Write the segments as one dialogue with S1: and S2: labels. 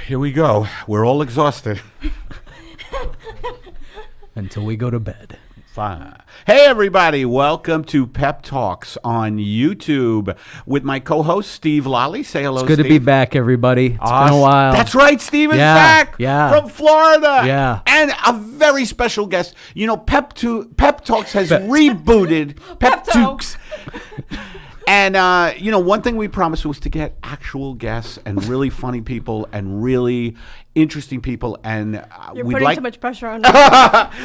S1: here we go. We're all exhausted.
S2: Until we go to bed.
S1: Fine. Hey, everybody. Welcome to Pep Talks on YouTube with my co-host, Steve Lally. Say hello,
S2: It's good
S1: Steve.
S2: to be back, everybody. It's been a while.
S1: That's right. Steve is
S2: Yeah,
S1: back
S2: yeah.
S1: from Florida.
S2: Yeah.
S1: And a very special guest. You know, Pep Talks has rebooted Pep Talks. And, you know, one thing we promised was to get actual guests and really funny people and really interesting people. And
S3: You're putting too much pressure on me.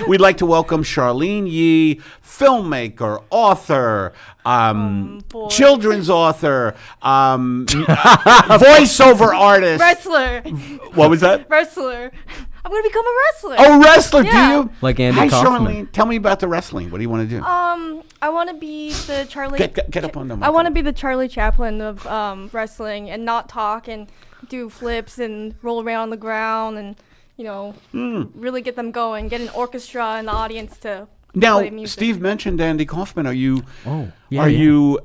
S1: we'd like to welcome Charlyne Yee, filmmaker, author, children's author, voiceover artist.
S3: Wrestler.
S1: What was that?
S3: Wrestler. I'm going to become a wrestler.
S1: Oh, wrestler,
S3: Yeah.
S1: do you?
S2: Like Andy
S1: Hi,
S2: Kaufman.
S1: Charlyne. Tell me about the wrestling. What do you want to do?
S3: I want to be the Charlie.
S1: Get up on the mic.
S3: I want to be the Charlie Chaplin of wrestling and not talk and do flips and roll around on the ground and, you know, really get them going. Get an orchestra in the audience to
S1: Now,
S3: play music.
S1: Steve mentioned Andy Kaufman. Are you?
S2: Yeah,
S1: Are
S2: yeah.
S1: you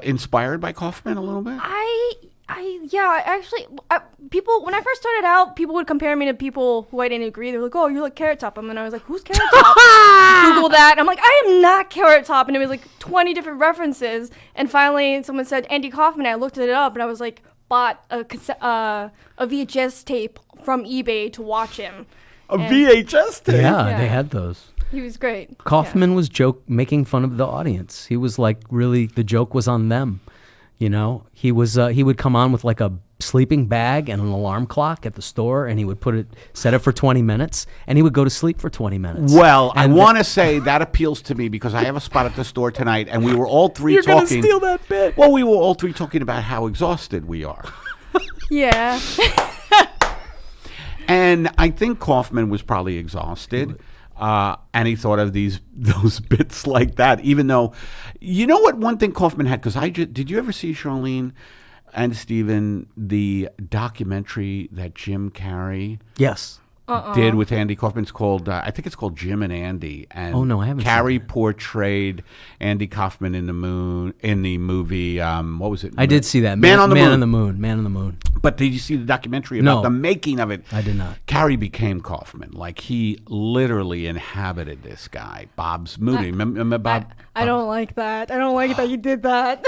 S1: inspired by Kaufman a little bit?
S3: People, when I first started out, people would compare me to people who I didn't agree. They were like, oh, you're like Carrot Top. And then I was like, who's Carrot Top? Google that. And I'm like, I am not Carrot Top. And it was like 20 different references. And finally, someone said Andy Kaufman. I looked it up and I was like, bought a VHS tape from eBay to watch him.
S1: A VHS tape?
S2: Yeah, they had those.
S3: He was great.
S2: Kaufman was making fun of the audience. He was like, really, the joke was on them. You know, he would come on with like a sleeping bag and an alarm clock at the store, and he would set it for 20 minutes, and he would go to sleep for 20 minutes.
S1: Well, I want to say that appeals to me because I have a spot at the store tonight, and we were all three
S2: You're
S1: talking.
S2: going to steal that bit.
S1: Well, we were all three talking about how exhausted we are.
S3: Yeah.
S1: And I think Kaufman was probably exhausted. And he thought of those bits like that, even though, you know what, one thing Kaufman had, because did you ever see, Charlyne and Stephen, the documentary that Jim Carrey
S2: Yes.
S1: did with Andy Kaufman? It's called, I think it's called Jim and Andy. And
S2: Oh, no, I haven't seen
S1: Carrey
S2: that.
S1: portrayed Andy Kaufman in the movie, what was it?
S2: I did see that.
S1: Man on the
S2: Man
S1: Moon.
S2: Man on the Moon.
S1: But did you see the documentary about
S2: No.
S1: the making of it?
S2: I did not.
S1: Carrey became Kaufman. Like, he literally inhabited this guy, Bob's movie. Remember Bob?
S3: I don't like that. I don't like that you did that.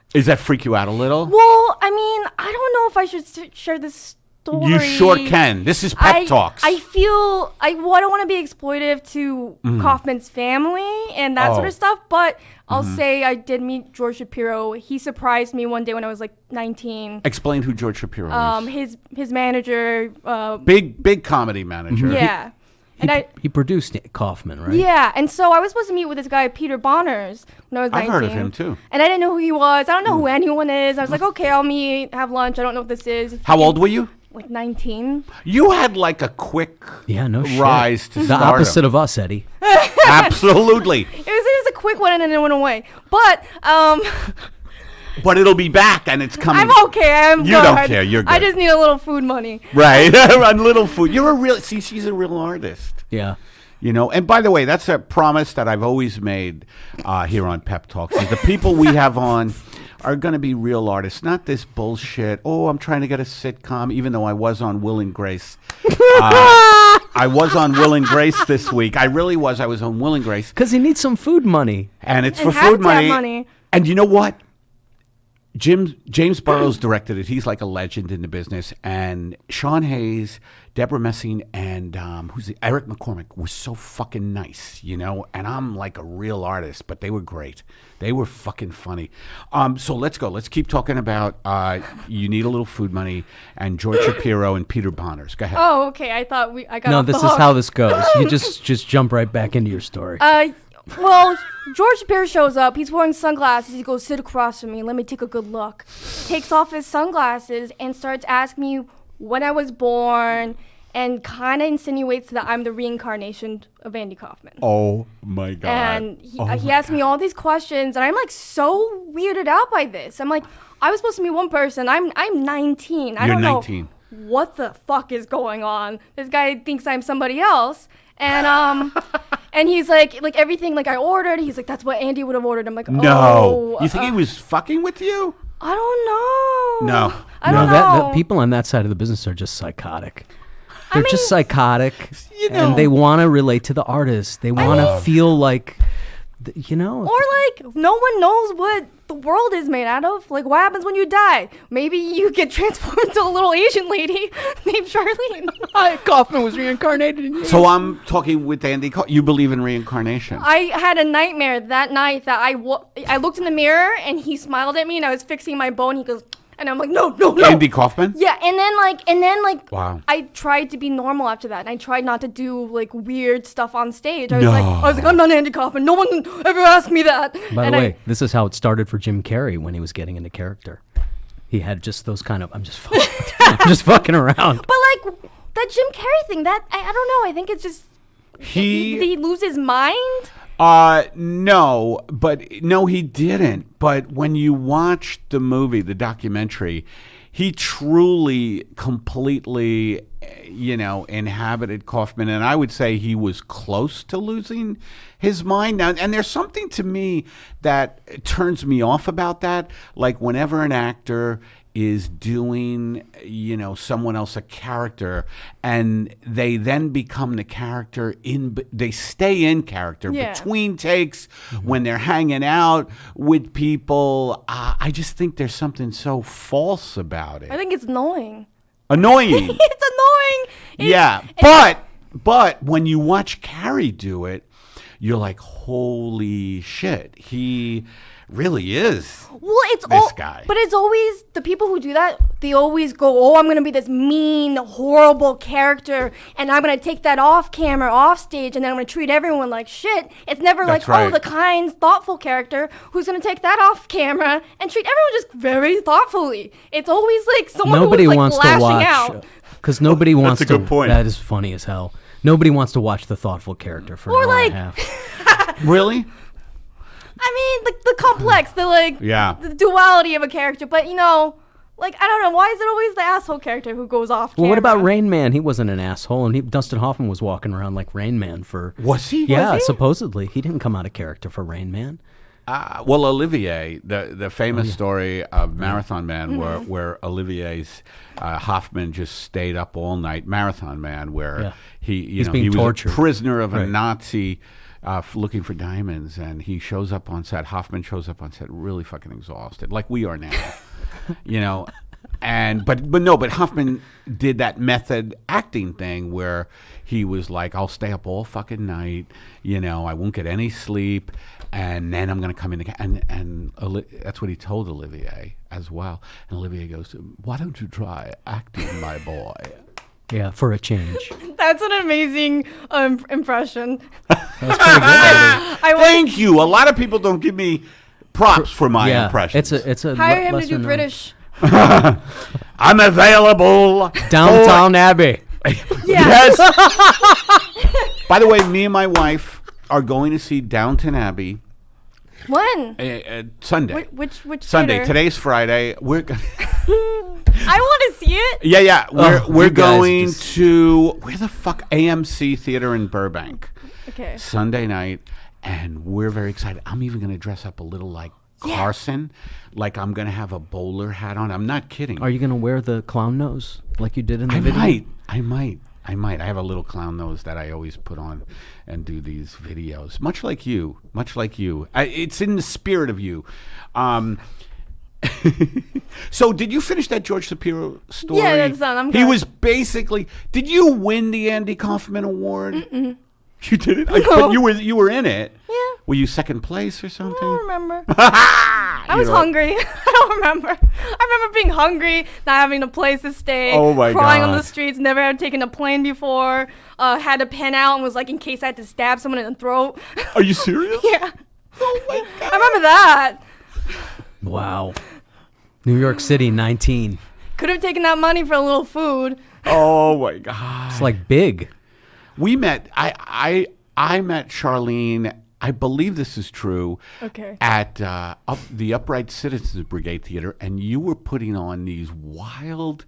S1: Does that freak you out a little?
S3: Well, I mean, I don't know if I should share this story.
S1: You sure can. This is Pep Talks.
S3: I feel I don't want to be exploitive to Kaufman's family and that sort
S1: Oh.
S3: of stuff, but I'll say I did meet George Shapiro. He surprised me one day when I was like 19.
S1: Explain who George Shapiro is.
S3: His manager.
S1: Big comedy manager.
S3: Yeah. And
S2: He produced Kaufman, right?
S3: Yeah, and so I was supposed to meet with this guy, Peter Bonners, when I was 19.
S1: I've heard of him, too.
S3: And I didn't know who he was. I don't know who anyone is. I was like, okay, I'll meet, have lunch. I don't know what this is.
S1: How old were you?
S3: Like 19.
S1: You had like a quick rise to
S2: The
S1: stardom.
S2: opposite of us, Eddie.
S1: Absolutely.
S3: It was a quick one and then it went away. But
S1: But it'll be back and it's coming.
S3: I'm okay.
S1: You don't care. You're good.
S3: I just need a little food money.
S1: Right. On little food. She's a real artist.
S2: Yeah.
S1: You know, and by the way, that's a promise that I've always made here on Pep Talks. Is the people we have on are going to be real artists, not this bullshit. Oh, I'm trying to get a sitcom, even though I was on Will and Grace. I was on Will and Grace this week. I really was. I was on Will and Grace.
S2: Because he needs some food money.
S1: And it's
S3: And
S1: for
S3: have
S1: food
S3: to have
S1: money.
S3: money.
S1: And you know what? James Burrows directed it. He's like a legend in the business. And Sean Hayes, Deborah Messing, and Eric McCormick were so fucking nice, you know? And I'm like a real artist, but they were great. They were fucking funny. So let's go. Let's keep talking about You Need a Little Food Money and George Shapiro and Peter Bonners. Go ahead.
S3: Oh, okay. I thought I got
S2: No,
S3: off the
S2: this is
S3: hook.
S2: how this goes. You just jump right back into your story.
S3: Well, George Shapiro shows up. He's wearing sunglasses. He goes, sit across from me. Let me take a good look. Takes off his sunglasses and starts asking me when I was born and kind of insinuates that I'm the reincarnation of Andy Kaufman.
S1: Oh, my God.
S3: And he asked me all these questions, and I'm like so weirded out by this. I'm like, I was supposed to meet one person. I'm 19. I
S1: You're
S3: don't
S1: 19.
S3: know what the fuck is going on. This guy thinks I'm somebody else. And and he's like everything like I ordered. He's like, that's what Andy would have ordered. I'm like,
S1: No.
S3: oh.
S1: You think he was fucking with you?
S3: I don't know.
S1: No.
S3: I don't know.
S2: That people on that side of the business are just psychotic. They're just psychotic,
S1: You know.
S2: and they want to relate to the artist. They want to feel like,
S3: Or like no one knows what the world is made out of. Like what happens when you die? Maybe you get transformed into a little Asian lady named Charlyne.
S2: Kaufman was reincarnated in you.
S1: So I'm talking with Andy. You believe in reincarnation?
S3: I had a nightmare that night that I looked in the mirror and he smiled at me and I was fixing my bow and he goes, and I'm like, no.
S1: Andy Kaufman?
S3: Yeah, and then like,
S1: Wow.
S3: I tried to be normal after that, and I tried not to do like weird stuff on stage. I was like, I'm not Andy Kaufman. No one ever asked me that.
S2: By the way, this is how it started for Jim Carrey when he was getting into character. He had just those kind of, I'm just fucking around.
S3: But like that Jim Carrey thing, that I don't know. I think it's just did he lose his mind?
S1: No, he didn't. But when you watch the movie, the documentary, he truly, completely, inhabited Kaufman. And I would say he was close to losing his mind. Now, and there's something to me that turns me off about that. Like whenever an actor is doing, someone else a character, and they then become the character they stay in character between takes when they're hanging out with people. I just think there's something so false about it.
S3: I think it's annoying.
S1: Annoying.
S3: It's annoying.
S1: But when you watch Carrie do it, you're like, holy shit, he really is.
S3: Well, it's
S1: this guy.
S3: But it's always the people who do that. They always go, "Oh, I'm gonna be this mean, horrible character, and I'm gonna take that off camera, off stage, and then I'm gonna treat everyone like shit." It's never
S1: That's
S3: like,
S1: right.
S3: "Oh, the kind, thoughtful character who's gonna take that off camera and treat everyone just very thoughtfully." It's always like someone
S2: Nobody
S3: who's like
S2: wants to
S3: lashing
S2: watch,
S3: out.
S2: because nobody wants
S1: a
S2: to.
S1: good point.
S2: That is funny as hell. Nobody wants to watch the thoughtful character for
S3: Or
S2: an hour
S3: like-
S2: and a half.
S1: Really?
S3: I mean, the complex, the duality of a character. But like I don't know, why is it always the asshole character who goes off camera?
S2: Well, what about Rain Man? He wasn't an asshole, and Dustin Hoffman was walking around like Rain Man for.
S1: Was he?
S2: Yeah,
S3: Was he?
S2: supposedly he didn't come out of character for Rain Man.
S1: Well, Olivier, the famous story of Marathon Man, where Olivier's Hoffman just stayed up all night. Marathon Man, where
S2: He's
S1: he
S2: being
S1: was
S2: tortured.
S1: a prisoner of a
S2: Right.
S1: Nazi looking for diamonds, and he shows up on set. Hoffman shows up on set really fucking exhausted, like we are now, And but Hoffman did that method acting thing where he was like, I'll stay up all fucking night, I won't get any sleep, and then I'm gonna come in and that's what he told Olivier as well. And Olivier goes, why don't you try acting, my boy?
S2: Yeah, for a change.
S3: That's an amazing impression.
S2: That's pretty good.
S1: Thank you. A lot of people don't give me props for my
S2: Yeah,
S1: impressions.
S2: it's a
S3: Hire him to
S2: lesser
S3: do
S2: known-
S3: British.
S1: I'm available.
S2: Downtown Abbey.
S1: Yes. By the way, me and my wife are going to see Downton Abbey
S3: When?
S1: Sunday.
S3: Which
S1: Sunday.
S3: theater?
S1: Today's Friday. We're gonna
S3: I want to see it.
S1: yeah. We're
S2: you guys
S1: going
S2: just-
S1: to where the fuck AMC Theater in Burbank
S3: Okay.
S1: Sunday night, and we're very excited. I'm even going to dress up a little like Carson, like I'm going to have a bowler hat on. I'm not kidding.
S2: Are you gonna wear the clown nose like you did in the
S1: I
S2: video?
S1: might. I have a little clown nose that I always put on and do these videos. Much like you. It's in the spirit of you. So did you finish that George Shapiro story?
S3: Yeah, that's done. I'm
S1: He
S3: good.
S1: was basically. Did you win the Andy Kaufman Award? Mm-mm. You didn't.
S3: No.
S1: But you were in it.
S3: Yeah.
S1: Were you second place or something?
S3: I don't remember. I was hungry. I don't remember. I remember being hungry, not having a place to stay,
S1: Oh my
S3: crying on the
S1: God.
S3: streets, never had taken a plane before, had a pen out and was like, in case I had to stab someone in the throat.
S1: Are you serious?
S3: Yeah.
S1: Oh my God.
S3: I remember that.
S2: Wow. New York City, 19.
S3: Could have taken that money for a little food.
S1: Oh my God.
S2: It's like big.
S1: We met. I met Charlyne. I believe this is true.
S3: Okay.
S1: At the Upright Citizens Brigade Theater, and you were putting on these wild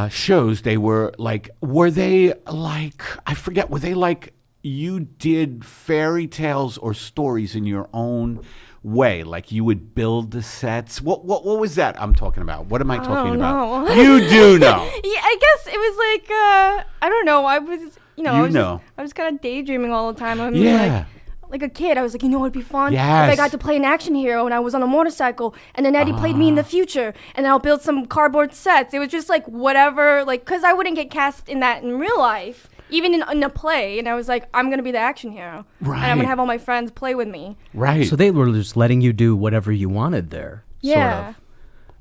S1: shows. They were like, were they like? I forget. Were they like you did fairy tales or stories in your own way? Like you would build the sets. What was that I'm talking about? What am I talking about?
S3: know.
S1: You do know.
S3: Yeah, I guess it was like I don't know. I was I was kind of daydreaming all the time. I mean,
S1: Yeah.
S3: like a kid, I was like, you know what would be fun?
S1: Yes.
S3: If I got to play an action hero and I was on a motorcycle and then Eddie played me in the future and then I'll build some cardboard sets. It was just like whatever, like, because I wouldn't get cast in that in real life, even in a play. And I was like, I'm going to be the action hero.
S1: Right.
S3: And I'm going to have all my friends play with me.
S1: Right.
S2: So they were just letting you do whatever you wanted there.
S3: Yeah.
S2: Sort of.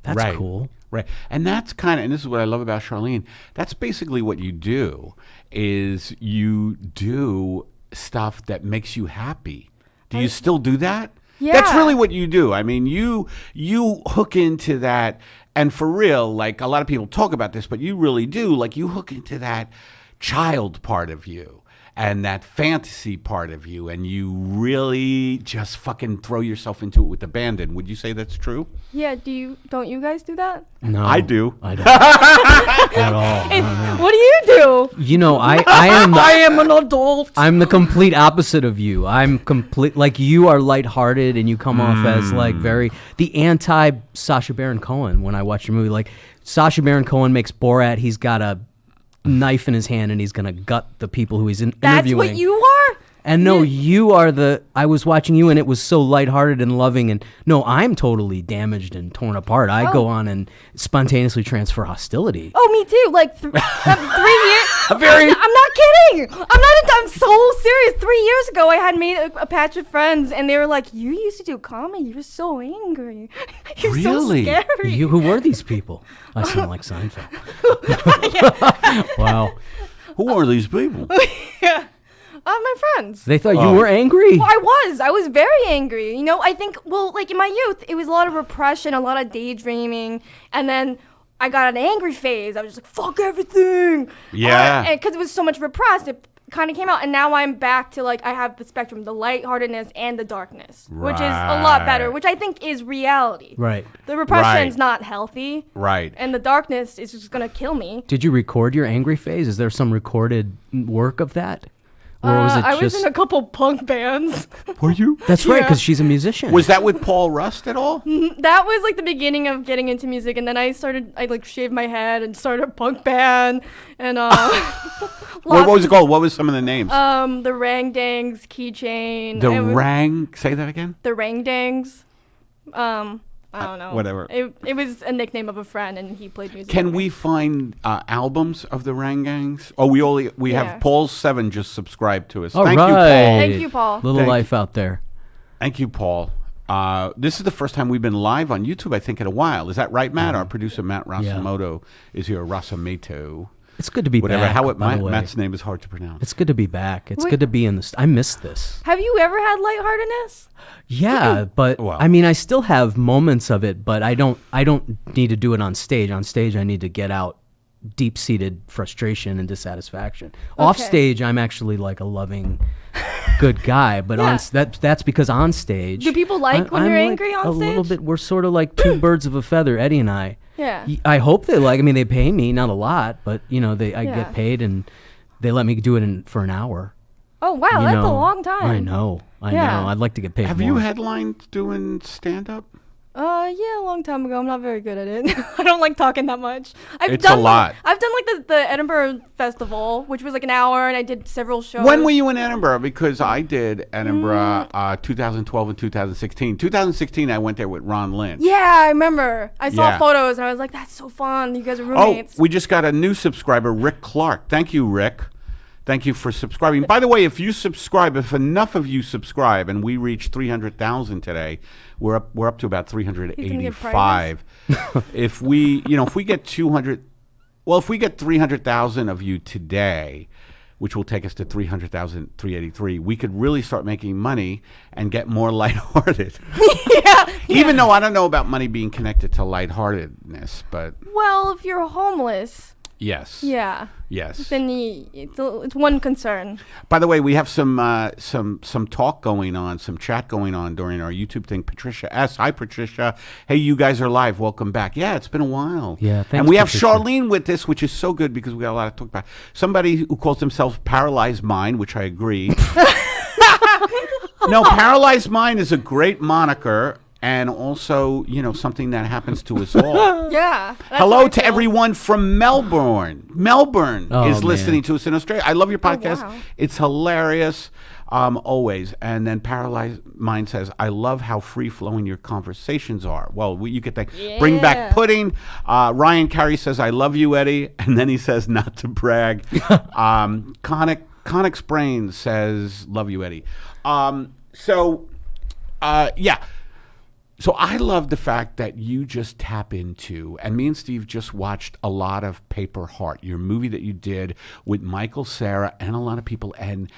S2: That's
S1: Right.
S2: cool.
S1: Right. And that's kind of, and this is what I love about Charlyne, that's basically what you do, is you do stuff that makes you happy. Do you still do that?
S3: Yeah.
S1: That's really what you do. I mean, you hook into that, and for real, like a lot of people talk about this, but you really do. Like you hook into that child part of you and that fantasy part of you, and you really just fucking throw yourself into it with abandon. Would you say that's true?
S3: Yeah, don't you guys do that?
S2: No,
S1: I do.
S2: I don't at all. No.
S3: What do you do?
S2: You know, I am. I am an adult. I'm the complete opposite of you. I'm complete. Like you are lighthearted, and you come off as like very the anti Sacha Baron Cohen. When I watch your movie, like Sacha Baron Cohen makes Borat. He's got a knife in his hand, and he's gonna gut the people who he's interviewing.
S3: That's what you are?
S2: And no, you are the. I was watching you, and it was so lighthearted and loving. And no, I'm totally damaged and torn apart. I go on and spontaneously transfer hostility.
S3: Oh, me too. Like 3 years.
S2: Very-
S3: I'm not kidding. I'm so serious. 3 years ago, I had made a patch of friends, and they were like, "You used to do comedy. You were so angry. You're
S1: Really?
S3: so scary."
S2: Who were these people? I sound like Seinfeld. Wow.
S1: Who are these people?
S3: My friends.
S2: They thought you were angry.
S3: Well, I was very angry. You know, I think, like in my youth, it was a lot of repression, a lot of daydreaming, and then I got an angry phase. I was just like, fuck everything.
S1: Yeah.
S3: And because it was so much repressed, it kind of came out, and now I'm back to like, I have the spectrum, the lightheartedness and the darkness, which is a lot better, which I think is reality.
S2: Right.
S3: The repression's
S1: Right.
S3: not healthy.
S1: Right.
S3: And the darkness is just going to kill me.
S2: Did you record your angry phase? Is there some recorded work of that? Or was it
S3: I was
S2: just...
S3: in a couple punk bands.
S1: Were you?
S2: That's right,
S3: Yeah.
S2: because she's a musician.
S1: Was that with Paul Rust at all?
S3: That was like the beginning of getting into music, and then I like shaved my head and started a punk band, and
S1: What was it called? What was some of the names?
S3: the Rangdangs, Keychain.
S1: The
S3: it was-
S1: Rang. Say that again.
S3: The Rangdangs. I don't know.
S1: Whatever.
S3: It was a nickname of a friend, and he played music.
S1: Can
S3: with
S1: we
S3: me.
S1: find albums of the Rangangs? Oh, we
S3: Yeah.
S1: have Paul 7 just subscribed to us.
S2: All
S1: Thank you,
S2: right.
S1: Paul.
S3: Thank you, Paul.
S2: Little
S1: Thank
S2: life out there.
S1: Thank you, Paul. This is the first time we've been live on YouTube, I think, in a while. Is that right, Matt? Our producer, Matt Rasamoto, is here. Rasamoto.
S2: It's good to be
S1: Whatever.
S2: back, by the way.
S1: Matt's name is hard to pronounce.
S2: It's good to be back. It's
S3: Wait.
S2: good to be in this. I miss this.
S3: Have you ever had lightheartedness?
S2: Yeah, but
S1: Well.
S2: I mean, I still have moments of it, but I don't need to do it on stage. On stage, I need to get out deep-seated frustration and dissatisfaction. Off
S3: Okay.
S2: stage, I'm actually like a loving, good guy, but
S3: Yeah.
S2: that's because on stage.
S3: Do people like when
S2: I'm
S3: you're
S2: like
S3: angry on
S2: a little
S3: stage?
S2: bit. We're sort of like two birds of a feather, Eddie and I.
S3: Yeah.
S2: I hope they like. I mean, they pay me not a lot, but you know, I
S3: Yeah.
S2: get paid and they let me do it for an hour.
S3: Oh wow,
S2: you
S3: that's a
S2: know.
S3: long time.
S2: I know.
S3: Yeah.
S2: I'd like to get paid
S1: Have
S2: more.
S1: you headlined doing stand-up?
S3: Yeah, a long time ago. I'm not very good at it. I don't like talking that much.
S1: It's a lot.
S3: I've done like the Edinburgh Festival, which was like an hour, and I did several shows.
S1: When were you in Edinburgh? Because I did Edinburgh 2012 and 2016. 2016, I went there with Ron Lynch.
S3: Yeah, I remember. I saw
S1: Yeah.
S3: photos, and I was like, "That's so fun. You guys are
S1: Oh,
S3: roommates."
S1: we just got a new subscriber, Rick Clark. Thank you, Rick. Thank you for subscribing. By the way, if you subscribe, if enough of you subscribe, and we reach 300,000 today, we're up to about 385. if we get 300,000 of you today, which will take us to 300,383, we could really start making money and get more lighthearted.
S3: yeah.
S1: Even though I don't know about money being connected to lightheartedness, but
S3: Well, if you're homeless,
S1: yes.
S3: yeah,
S1: Yes.
S3: then it's one concern.
S1: By the way, we have some talk going on, some chat going on during our YouTube thing. Patricia S. Hi, Patricia. Hey, you guys are live. Welcome back. Yeah, it's been a while.
S2: Yeah, thanks,
S1: and we have
S2: Patricia.
S1: Charlyne with us, which is so good because we got a lot to talk about. Somebody who calls himself Paralyzed Mind, which I agree. No, paralyzed mind is a great moniker, and also, something that happens to us all.
S3: Yeah. That's how
S1: Hello
S3: I
S1: to
S3: feel.
S1: everyone from Melbourne. Melbourne
S2: Oh,
S1: is
S2: man.
S1: listening to us in Australia. I love your podcast.
S3: wow.
S1: It's hilarious, always. And then Paralyzed Mind says, I love how free-flowing your conversations are. Well, you could think, bring back
S3: Yeah.
S1: pudding. Ryan Carey says, I love you, Eddie. And then he says, not to brag. Conics Brain says, love you, Eddie. Yeah. So I love the fact that you just tap into, and me and Steve just watched a lot of Paper Heart, your movie that you did with Michael Cera and a lot of people. And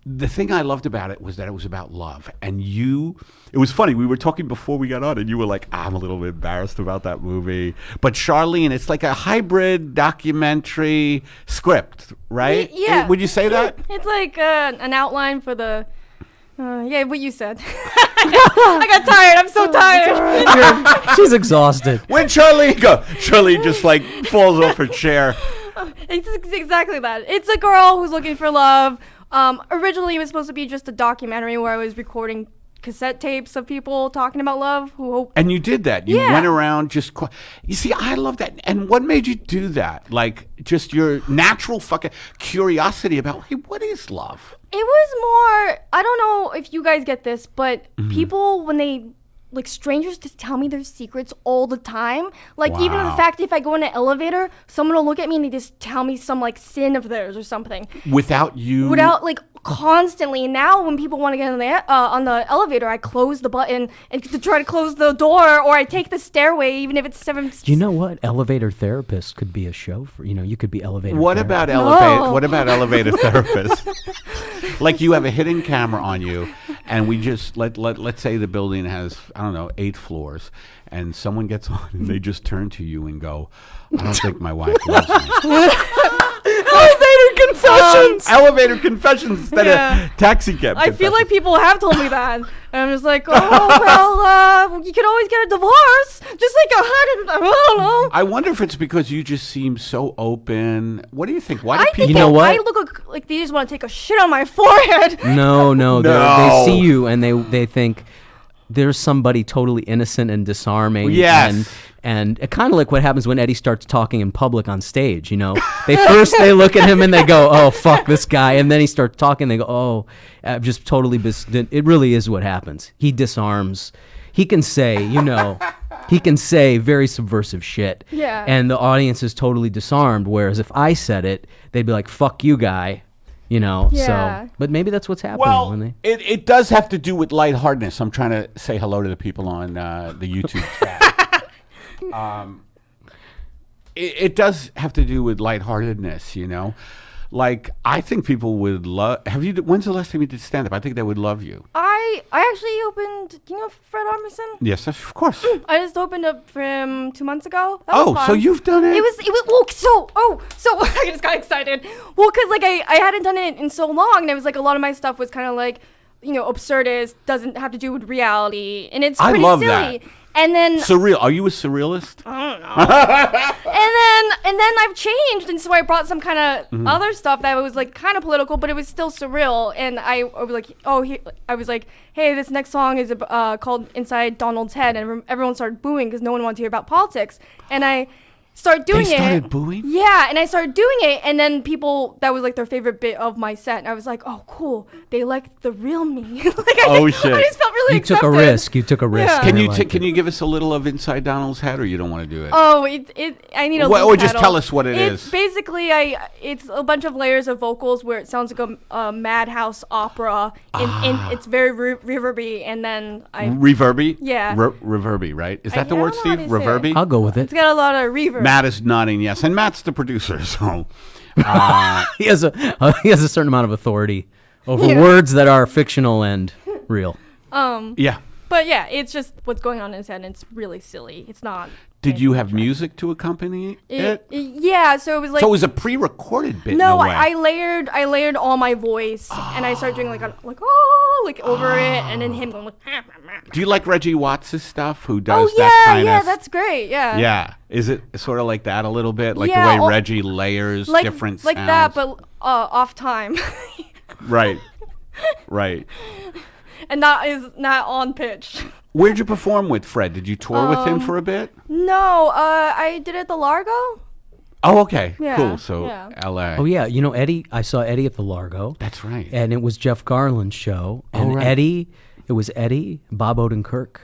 S1: the thing I loved about it was that it was about love. And it was funny. We were talking before we got on, and you were like, I'm a little bit embarrassed about that movie. But Charlyne, it's like a hybrid documentary script, right?
S3: Yeah.
S1: Would you say that?
S3: It's like an outline for the. Yeah, what you said. I got tired. I'm so tired.
S2: She's exhausted.
S1: Where'd Charlyne go? Charlyne just like falls off her chair.
S3: It's exactly that. It's a girl who's looking for love. Originally, it was supposed to be just a documentary where I was recording cassette tapes of people talking about love who hope.
S1: And you did that. You
S3: Yeah.
S1: went around just. You see, I love that. And what made you do that? Like, just your natural fucking curiosity about, hey, what is love?
S3: It was more. I don't know if you guys get this, but
S1: Mm-hmm.
S3: people when they. Like strangers just tell me their secrets all the time. Like even the
S1: Wow.
S3: fact if I go in an elevator, someone will look at me and they just tell me some like sin of theirs or something.
S1: Without you.
S3: Without like constantly. Now when people want to get on the elevator, I close the button and to try to close the door, or I take the stairway even if it's 7.
S2: You know what? Elevator therapist could be a show for. You could be elevator.
S1: What
S2: therapist.
S1: about
S3: No.
S1: What about elevator therapists? Like you have a hidden camera on you, and we just let's say the building has 8 floors, and someone gets on and they just turn to you and go, I don't think my wife loves me.
S2: Elevator confessions.
S1: Elevator confessions instead
S3: Yeah.
S1: of taxi cab.
S3: I feel like
S1: confessions.
S3: people have told me that. And I'm just like, oh, well, you can always get a divorce. Just like I don't know.
S1: I wonder if it's because you just seem so open. What do you think? Why do
S3: I
S1: people?
S3: think
S2: You know what?
S3: I look like they just want to take a shit on my forehead.
S2: No,
S1: No.
S2: they see you and they think there's somebody totally innocent and disarming.
S1: Yes.
S2: And kind of like what happens when Eddie starts talking in public on stage. They look at him and they go, "Oh fuck this guy," and then he starts talking. They go, "Oh, I'm just totally." It really is what happens. He disarms. He can say, he can say very subversive shit.
S3: Yeah.
S2: And the audience is totally disarmed. Whereas if I said it, they'd be like, "Fuck you, guy."
S3: Yeah.
S2: So, but maybe that's what's happening
S1: Well,
S2: when they.
S1: it does have to do with lightheartedness. I'm trying to say hello to the people on the YouTube chat. It does have to do with lightheartedness, Like, I think people would love. When's the last time you did stand up? I think they would love you.
S3: I actually opened. Do you know Fred Armisen?
S1: Yes, of course.
S3: I just opened up for him 2 months ago. That was
S1: Oh,
S3: fun.
S1: so you've done it?
S3: It was well, so I just got excited. Well, cause like I hadn't done it in so long, and it was like a lot of my stuff was kind of like, absurdist, doesn't have to do with reality, and it's
S1: I
S3: pretty
S1: love
S3: silly.
S1: that.
S3: And then
S1: Surreal. Are you a surrealist?
S3: and then I've changed, and so I brought some kind of
S1: Mm-hmm.
S3: other stuff that was like kind of political, but it was still surreal. And I was like, I was like, hey, this next song is called "Inside Donald's Head," and everyone started booing because no one wanted to hear about politics. And I started doing
S1: They started booing?
S3: Yeah, and I started doing it, and then that was like their favorite bit of my set, and I was like, oh, cool, they liked the real me. Like,
S1: Oh, shit.
S3: I just felt really
S2: You took a
S3: accepted.
S2: risk. You took a risk.
S3: Yeah.
S1: Can
S2: and
S1: you
S2: I liked
S1: can
S2: it.
S1: you give us a little of Inside Donald's Head, or you don't want to do it?
S3: Oh, I need a
S1: Well,
S3: lead
S1: or just
S3: pedal.
S1: tell us what it
S3: it's
S1: is.
S3: Basically, it's a bunch of layers of vocals where it sounds like a madhouse opera, and it's very reverby, and then
S1: Reverby?
S3: Yeah.
S1: Reverby, right? Is that the
S3: I
S1: word,
S3: don't know how
S1: Steve?
S3: to say it.
S1: Reverby?
S2: I'll go with it.
S3: it's got a lot of reverb.
S1: Matt is nodding yes, and Matt's the producer, so
S2: He has a certain amount of authority over
S3: Yeah.
S2: words that are fictional and real.
S1: yeah.
S3: But yeah, it's just what's going on in his head, and it's really silly. It's not.
S1: Did you have music to accompany it?
S3: Yeah, so it was like.
S1: So it was a pre-recorded bit.
S3: No,
S1: in a way.
S3: I layered all my voice, and I started doing like over it, and then him going like.
S1: Do you like Reggie Watts' stuff? Who
S3: Oh
S1: does
S3: yeah,
S1: that kind
S3: yeah,
S1: of?
S3: that's great. Yeah.
S1: Yeah. Is it sort of like that a little bit, like
S3: Yeah,
S1: the way
S3: oh,
S1: Reggie layers
S3: Like
S1: different
S3: that,
S1: sounds?
S3: but off time.
S1: Right. Right.
S3: and not on pitch.
S1: Where'd you perform with Fred? Did you tour with him for a bit?
S3: No, I did it at the Largo.
S1: Oh, okay.
S3: Yeah,
S1: Cool. So
S3: yeah.
S1: L.A.
S2: Oh yeah, Eddie. I saw Eddie at the Largo.
S1: That's right.
S2: And it was Jeff Garland's show. And
S1: right.
S2: It was Eddie, Bob Odenkirk,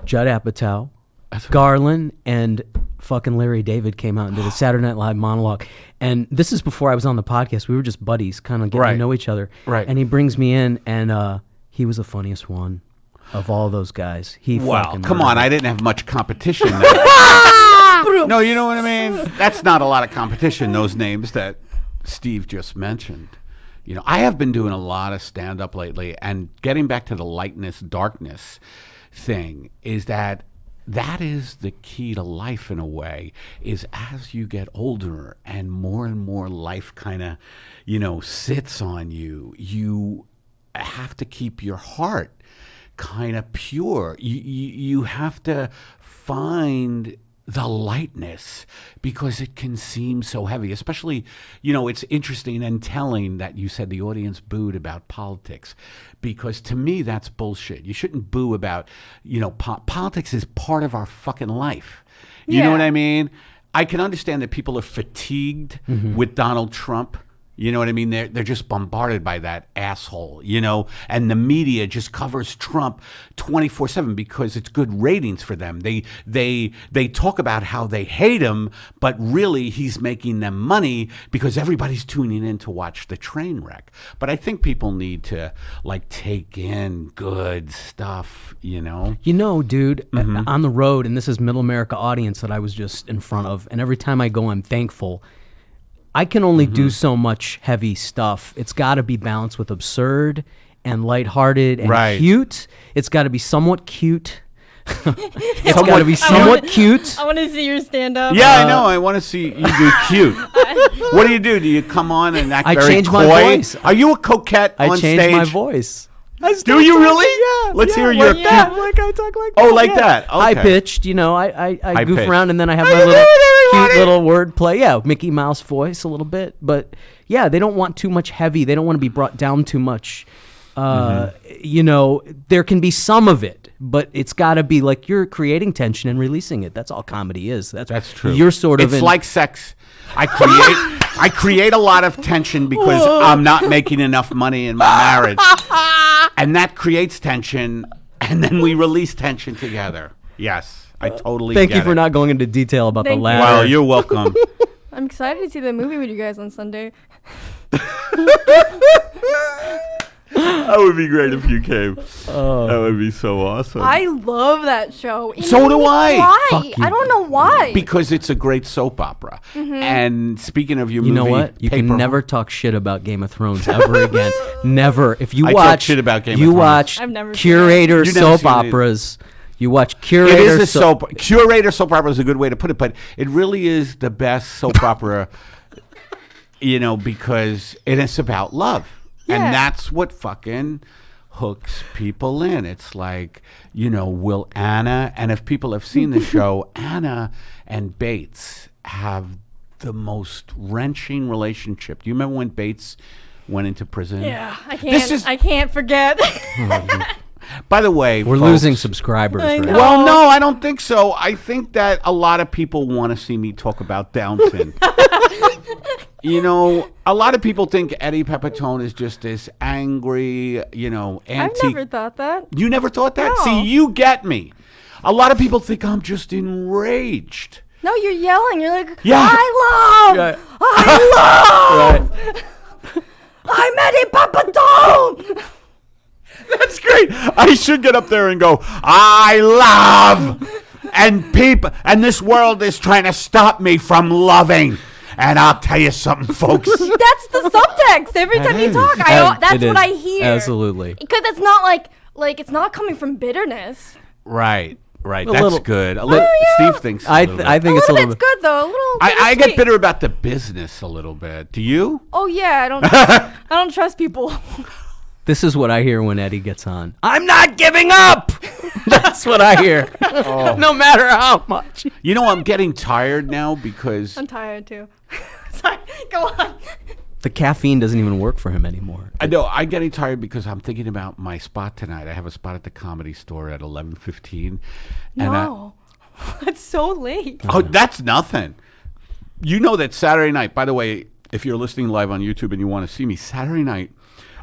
S2: Judd Apatow,
S1: That's right.
S2: Garland, and fucking Larry David came out and did a Saturday Night Live monologue. And this is before I was on the podcast. We were just buddies, kind of getting to know each other.
S1: Right.
S2: And he brings me in, and he was the funniest one of all those guys.
S1: Wow, come on. I didn't have much competition. No, you know what I mean? That's not a lot of competition, those names that Steve just mentioned. You know, I have been doing a lot of stand-up lately, and getting back to the lightness, darkness thing is that is the key to life in a way, is as you get older and more life kind of, sits on you, you have to keep your heart kind of pure. You have to find the lightness, because it can seem so heavy, especially, it's interesting and telling that you said the audience booed about politics, because to me, that's bullshit. You shouldn't boo about, politics is part of our fucking life. You know what I mean? I can understand that people are fatigued with Donald Trump. You know what I mean? They're just bombarded by that asshole, and the media just covers Trump 24/7 because it's good ratings for them. They talk about how they hate him, but really he's making them money because everybody's tuning in to watch the train wreck. But I think people need to take in good stuff,
S2: dude, on the road, and this is Middle America audience that I was just in front of, and every time I go, I'm thankful. I can only do so much heavy stuff. It's got to be balanced with absurd and lighthearted and cute. It's got to be somewhat cute. It's got to be somewhat cute.
S3: I want to see your stand-up.
S1: Yeah, I know. I want to see you do cute. What do? Do you come on and act very coy?
S2: I change my voice.
S1: Are you a coquette on stage?
S2: I change my voice.
S1: Do you really? Yeah. Let's hear your cute.
S2: Like I talk like that.
S1: Oh, like that. Okay.
S2: High pitched, I goof
S1: pitched.
S2: around, and then I have my little cute little word play. Yeah, Mickey Mouse voice a little bit. But yeah, they don't want too much heavy. They don't want to be brought down too much. There can be some of it, but it's got to be like you're creating tension and releasing it. That's all comedy is. That's
S1: true.
S2: You're sort of
S1: It's like sex. I create a lot of tension because I'm not making enough money in my marriage. And that creates tension, and then we release tension together. Yes, I totally
S2: Thank
S1: get
S2: you for
S1: it.
S2: not going into detail about the
S3: Thank you.
S2: latter.
S1: Well, you're welcome.
S3: I'm excited to see the movie with you guys on Sunday.
S1: That would be great if you came. That would be so awesome.
S3: I love that show.
S1: So do I.
S3: Why?
S2: Fuck you.
S3: I don't know why.
S1: Because it's a great soap opera. And speaking of your movie,
S2: You know what? You can
S1: Paper-
S2: never talk shit about Game of Thrones ever again. Never. If you
S1: I
S2: watch
S1: talk shit about Game of
S2: you
S1: Thrones.
S2: watch
S3: I've never seen
S2: curator
S1: it. You've never
S2: soap
S1: seen it.
S2: operas. You watch
S1: It
S2: curator
S1: is a soap. Curator soap opera is a good way to put it, but it really is the best soap opera, because it is about love.
S3: Yeah.
S1: And that's what fucking hooks people in. It's like, will Anna, and if people have seen the show, Anna and Bates have the most wrenching relationship. Do you remember when Bates went into prison?
S3: Yeah, I can't forget.
S1: By the way,
S2: We're
S1: folks,
S2: losing subscribers
S3: I
S2: right
S3: know.
S2: now.
S1: Well, no, I don't think so. I think that a lot of people want to see me talk about Downton. A lot of people think Eddie Pepitone is just this angry,
S3: I've
S1: anti.
S3: never thought that.
S1: You never thought that?
S3: No.
S1: See, you get me. A lot of people think I'm just enraged.
S3: No, you're yelling. You're like,
S1: Yeah.
S3: I love. I'm Eddie Pepitone.
S1: That's great. I should get up there and go, I love. And people, and this world is trying to stop me from loving. And I'll tell you something, folks.
S3: That's the subtext. Every time you talk, that's what I hear.
S2: Absolutely.
S3: Because it's not like it's not coming from bitterness.
S1: Right.
S2: A
S1: That's
S2: little-
S1: good.
S3: yeah.
S1: Steve thinks
S2: I
S1: a little bit.
S2: think it's a little
S3: bit's
S2: bit.
S3: good though. A little.
S1: I get
S3: bittersweet.
S1: bitter about the business a little bit. Do you?
S3: Oh yeah, I don't trust people.
S2: This is what I hear when Eddie gets on. I'm not giving up. That's what I hear. No matter how much.
S1: I'm getting tired now because
S3: I'm tired too. Sorry, go on.
S2: The caffeine doesn't even work for him anymore.
S1: I know. I'm getting tired because I'm thinking about my spot tonight. I have a spot at the Comedy Store at 11:15.
S3: No, that's so late.
S1: Oh, that's nothing. You know that Saturday night, by the way, if you're listening live on YouTube and you want to see me, Saturday night,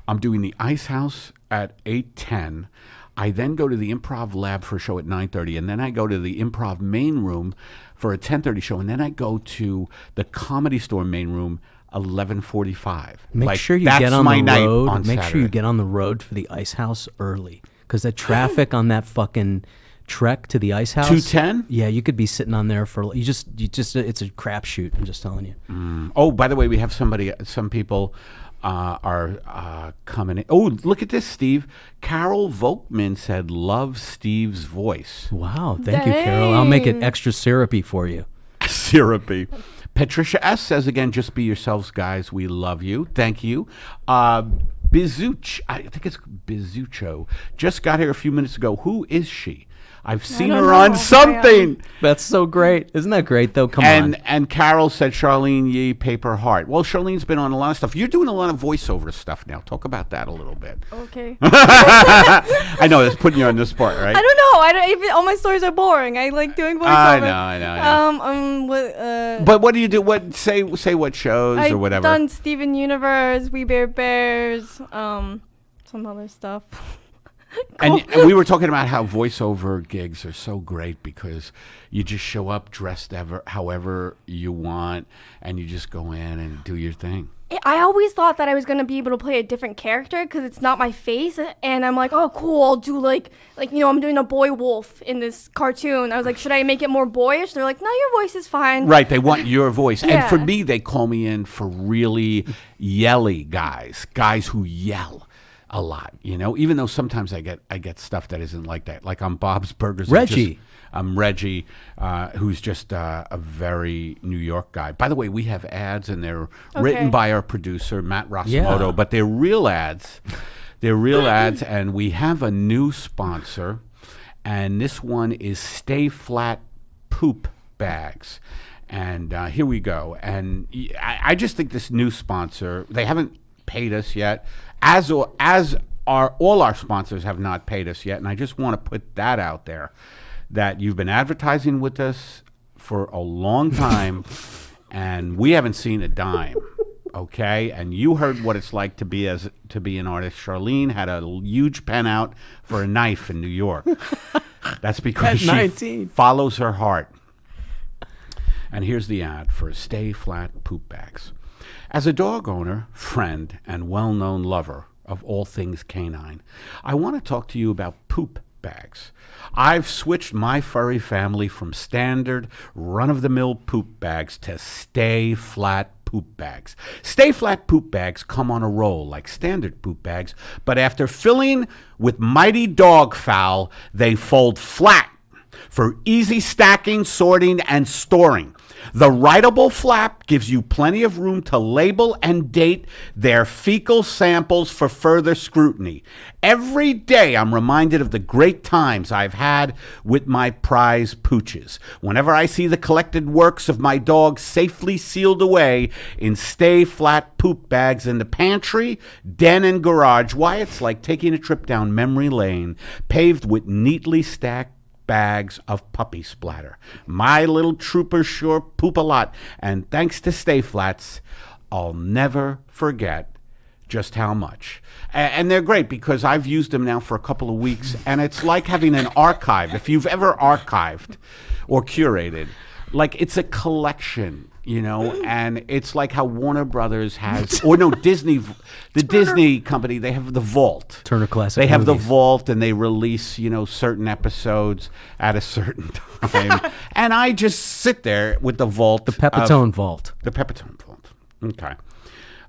S1: I'm doing the Ice House at 8:10. I then go to the Improv Lab for a show at 9:30, and then I go to the Improv Main Room for a 10:30 show, and then I go to the Comedy Store Main Room 11:45.
S2: Make sure you
S1: that's
S2: get on
S1: my
S2: the
S1: night
S2: road.
S1: on
S2: Make sure you
S1: Saturday.
S2: get on the road for the Ice House early, because the traffic on that fucking trek to the Ice House.
S1: 210?
S2: Yeah, you could be sitting on there for you just it's a crapshoot. I'm just telling you.
S1: Oh, by the way, we have some people are coming in. Oh, look at this, Steve. Carol Volkman said, love Steve's voice.
S2: Wow, thank you, Carol. I'll make it extra syrupy for you.
S1: Syrupy. Patricia S. says again, just be yourselves, guys. We love you. Thank you. Bizuch, I think it's Bizucho, just got here a few minutes ago. Who is she? I've seen
S3: don't
S1: her
S3: know.
S1: on something.
S2: That's so great. Isn't that great, though? Come on.
S1: And Carol said, Charlyne Yee, Paper Heart. Well, Charlene's been on a lot of stuff. You're doing a lot of voiceover stuff now. Talk about that a little bit.
S3: Okay.
S1: I know, it's putting you on the spot, right?
S3: I don't know. I don't even. All my stories are boring. I like doing voiceover.
S1: I know.
S3: What,
S1: But what do you do? What say what shows
S3: I've
S1: or whatever?
S3: done Steven Universe, We Bear Bears, some other stuff.
S1: And we were talking about how voiceover gigs are so great because you just show up dressed however you want, and you just go in and do your thing.
S3: I always thought that I was gonna be able to play a different character because it's not my face, and I'm like, oh, cool. I'll do like I'm doing a boy wolf in this cartoon. I was like, should I make it more boyish? They're like, no, your voice is fine.
S1: Right, they want your voice. And
S3: Yeah.
S1: for me, they call me in for really yelly guys who yell a lot, even though sometimes I get stuff that isn't like that. Like on Bob's Burgers.
S2: Reggie.
S1: I'm Reggie, who's just a very New York guy. By the way, we have ads, and they're written by our producer, Matt Rasamoto,
S2: Yeah.
S1: but they're real ads. They're real ads, and we have a new sponsor, and this one is Stay Flat Poop Bags. And here we go. And I just think this new sponsor, they haven't paid us yet, as all our sponsors have not paid us yet, and I just want to put that out there, that you've been advertising with us for a long time, and we haven't seen a dime, okay? And you heard what it's like to be an artist. Charlyne had a huge pen out for a knife in New York. That's because
S2: At
S1: she
S2: 19.
S1: follows her heart. And here's the ad for Stay Flat Poop Bags. As a dog owner, friend, and well-known lover of all things canine, I want to talk to you about poop bags. I've switched my furry family from standard, run-of-the-mill poop bags to Stay Flat poop bags. Stay Flat poop bags come on a roll like standard poop bags, but after filling with mighty dog fowl, they fold flat for easy stacking, sorting, and storing. The writable flap gives you plenty of room to label and date their fecal samples for further scrutiny. Every day I'm reminded of the great times I've had with my prize pooches. Whenever I see the collected works of my dog safely sealed away in Stay Flat poop bags in the pantry, den, and garage, why, it's like taking a trip down memory lane, paved with neatly stacked bags of puppy splatter. My little troopers sure poop a lot, and thanks to Stay Flats, I'll never forget just how much. And they're great because I've used them now for a couple of weeks, and it's like having an archive. If you've ever archived or curated, like, it's a collection, and it's like how Warner Brothers has, or no, Disney, the Disney company, they have the vault.
S2: Turner Classic
S1: They have
S2: Movies.
S1: the vault, and they release, certain episodes at a certain time. And I just sit there with the vault.
S2: The Pepitone Vault.
S1: The Pepitone vault. Okay.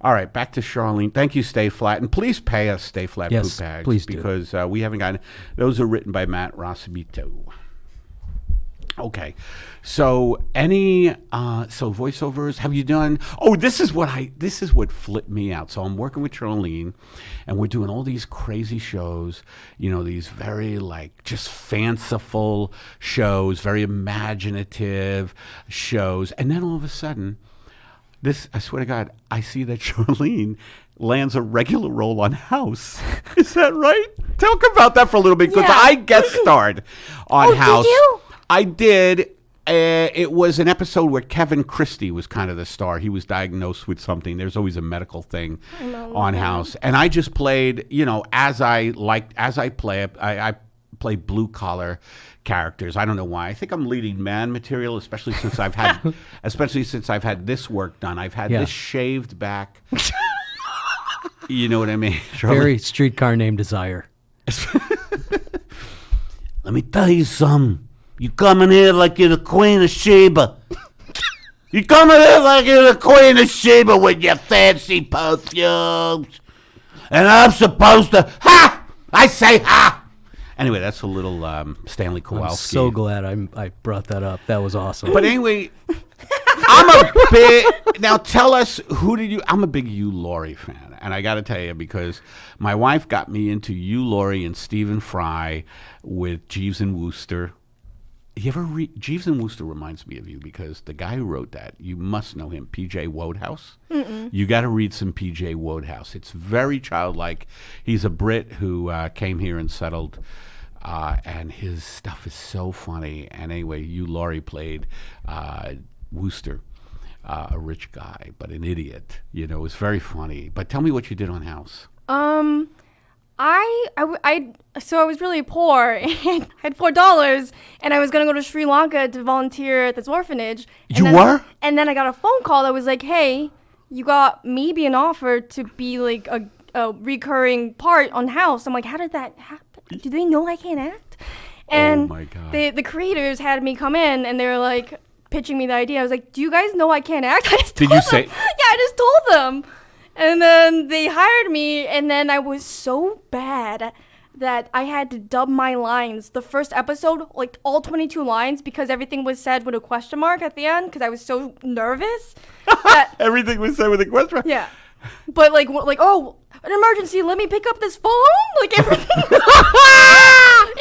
S1: All right, back to Charlyne. Thank you, Stay Flat. And please pay us Stay Flat
S2: Yes,
S1: poop bags.
S2: please do.
S1: Because we haven't gotten, those are written by Matt Rasamoto. Okay, so voiceovers, have you done? Oh, this is what flipped me out. So I'm working with Charlyne, and we're doing all these crazy shows, these very just fanciful shows, very imaginative shows, and then all of a sudden, I swear to God, I see that Charlyne lands a regular role on House. Is that right? Talk about that for a little bit, because
S3: Yeah.
S1: I guest starred on House.
S3: Did you?
S1: I did. It was an episode where Kevin Christie was kind of the star. He was diagnosed with something. There's always a medical thing on House, and I just played, as I play. I play blue collar characters. I don't know why. I think I'm leading man material, especially since I've had this work done. I've had this shaved back. You know what I mean?
S2: Very Streetcar Named Desire.
S1: Let me tell you something. You coming here like you're the Queen of Sheba. You coming here like you're the Queen of Sheba with your fancy perfumes. And I'm supposed to, ha! I say ha! Anyway, that's a little Stanley Kowalski.
S2: I'm so glad I brought that up. That was awesome.
S1: But anyway, now tell us, I'm a big Hugh Laurie fan. And I got to tell you, because my wife got me into Hugh Laurie and Stephen Fry with Jeeves and Wooster. You ever read Jeeves and Wooster? Reminds me of you, because the guy who wrote that, you must know him, P.J. Wodehouse. You got to read some P.J. Wodehouse. It's very childlike. He's a Brit who came here and settled, and his stuff is so funny. And anyway, Hugh Laurie played Wooster, a rich guy but an idiot. It was very funny. But tell me what you did on House.
S3: So I was really poor and I had $4 and I was going to go to Sri Lanka to volunteer at this orphanage. And then I got a phone call that was like, hey, you got maybe an offer to be like a recurring part on House. I'm like, how did that happen? Do they know I can't act? And
S1: oh my God.
S3: the creators had me come in and they were like pitching me the idea. I was like, do you guys know I can't act?
S1: Did you say?
S3: Yeah, I just told them. And then they hired me, and then I was so bad that I had to dub my lines. The first episode, like all 22 lines, because everything was said with a question mark at the end, because I was so nervous.
S1: Everything was said with a question mark?
S3: Yeah. But like, oh, an emergency, let me pick up this phone? Like everything.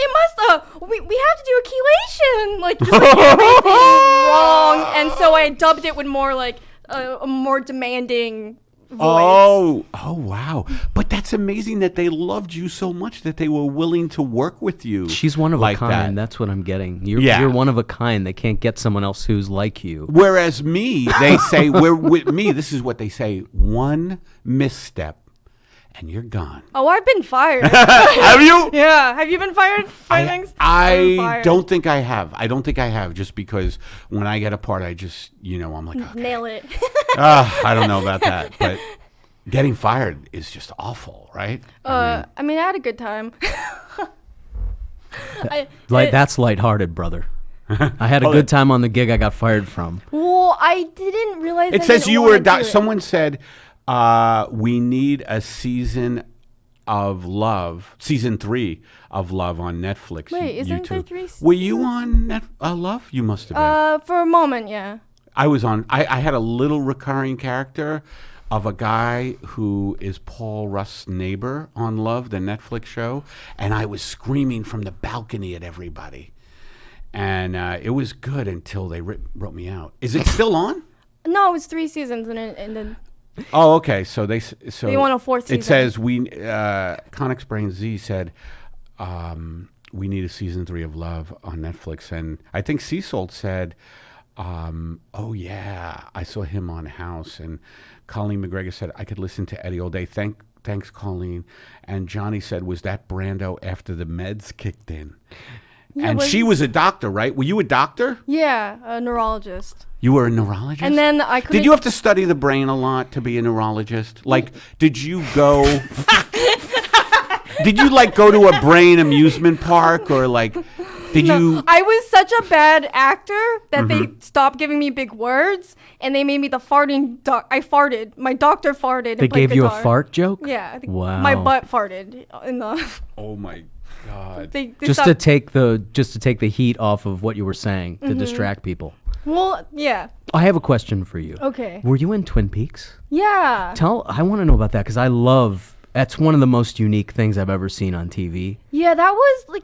S3: It must, we have to do a chelation. Like, just like everything wrong. And so I dubbed it with more like a more demanding voice.
S1: Oh, wow. But that's amazing that they loved you so much that they were willing to work with you.
S2: She's one of
S1: like
S2: a kind.
S1: that.
S2: That's what I'm getting. You're one of a kind. They can't get someone else who's like you.
S1: Whereas me, they say, with me, this is what they say, one misstep and you're gone.
S3: Oh, I've been fired.
S1: Have you?
S3: Yeah. Have you been fired for things?
S1: I don't think I have. I don't think I have, just because when I get a part, I just, I'm like, okay.
S3: Nail it.
S1: I don't know about that, but getting fired is just awful, right?
S3: I had a good time.
S2: That's lighthearted, brother. I had a good time on the gig I got fired from.
S3: Well, I didn't realize
S1: it says you were someone said we need a season of Love, season 3 of Love on Netflix.
S3: Wait, isn't there 3 seasons?
S1: Were you on Love? You must have been.
S3: For a moment, yeah.
S1: I was on. I had a little recurring character of a guy who is Paul Russ's neighbor on Love, the Netflix show, and I was screaming from the balcony at everybody. And it was good until they wrote me out. Is it still on?
S3: No, it was 3 seasons and then.
S1: Oh, okay. So they
S3: want a 4th season.
S1: It says Conix Brain Z said we need a season 3 of Love on Netflix, and I think Seasold said, oh yeah, I saw him on House, and Colleen McGregor said I could listen to Eddie all day. Thanks, Colleen. And Johnny said, was that Brando after the meds kicked in? Yeah, and she was a doctor, right? Were you a doctor?
S3: Yeah, a neurologist.
S1: You were a neurologist?
S3: And then I couldn't...
S1: Did you have to study the brain a lot to be a neurologist? Like, did you go... Did you, go to a brain amusement park, or, did you...
S3: I was such a bad actor that they stopped giving me big words, and they made me the farting I farted. My doctor farted.
S2: They gave you a fart joke?
S3: Yeah. I think
S2: wow.
S3: My butt farted. In the
S1: oh, my God.
S3: They
S2: just to take the heat off of what you were saying, to distract people.
S3: Well, yeah.
S2: I have a question for you.
S3: Okay.
S2: Were you in Twin Peaks?
S3: Yeah.
S2: I want to know about that, because that's one of the most unique things I've ever seen on TV.
S3: Yeah, that was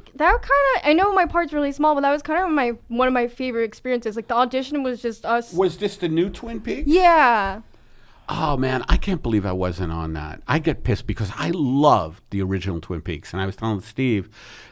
S3: I know my part's really small, but that was kind of one of my favorite experiences. The audition was just us.
S1: Was this the new Twin Peaks?
S3: Yeah.
S1: Oh man, I can't believe I wasn't on that. I get pissed because I loved the original Twin Peaks, and I was telling Steve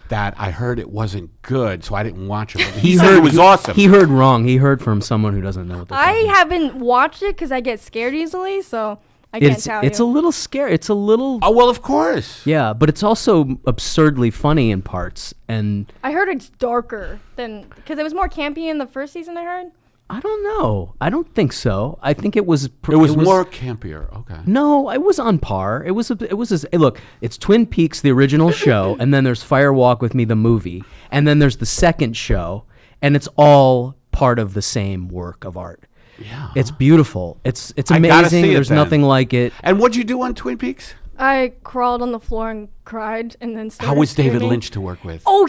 S1: that I heard it wasn't good, so I didn't watch it. But he said it was awesome.
S2: He heard wrong. He heard from someone who doesn't know what they're
S3: I
S2: talking about.
S3: haven't watched it because I get scared easily, so I can't tell
S2: It's
S3: you.
S2: a little scary. It's a little...
S1: Oh well, of course.
S2: Yeah, but it's also absurdly funny in parts, and...
S3: I heard it's darker than... Because it was more campy in the first season, I heard.
S2: I don't know. I don't think so. I think it was...
S1: It was more campier. Okay.
S2: No, it was on par. It was. Hey, look, it's Twin Peaks, the original show, and then there's Fire Walk with Me, the movie, and then there's the second show, and it's all part of the same work of art.
S1: Yeah.
S2: It's beautiful. It's
S1: I gotta
S2: amazing.
S1: see it
S2: There's
S1: then.
S2: nothing like it.
S1: And what'd you do on Twin Peaks?
S3: I crawled on the floor and cried and then started
S1: How was David
S3: screaming.
S1: Lynch to work with?
S3: Oh,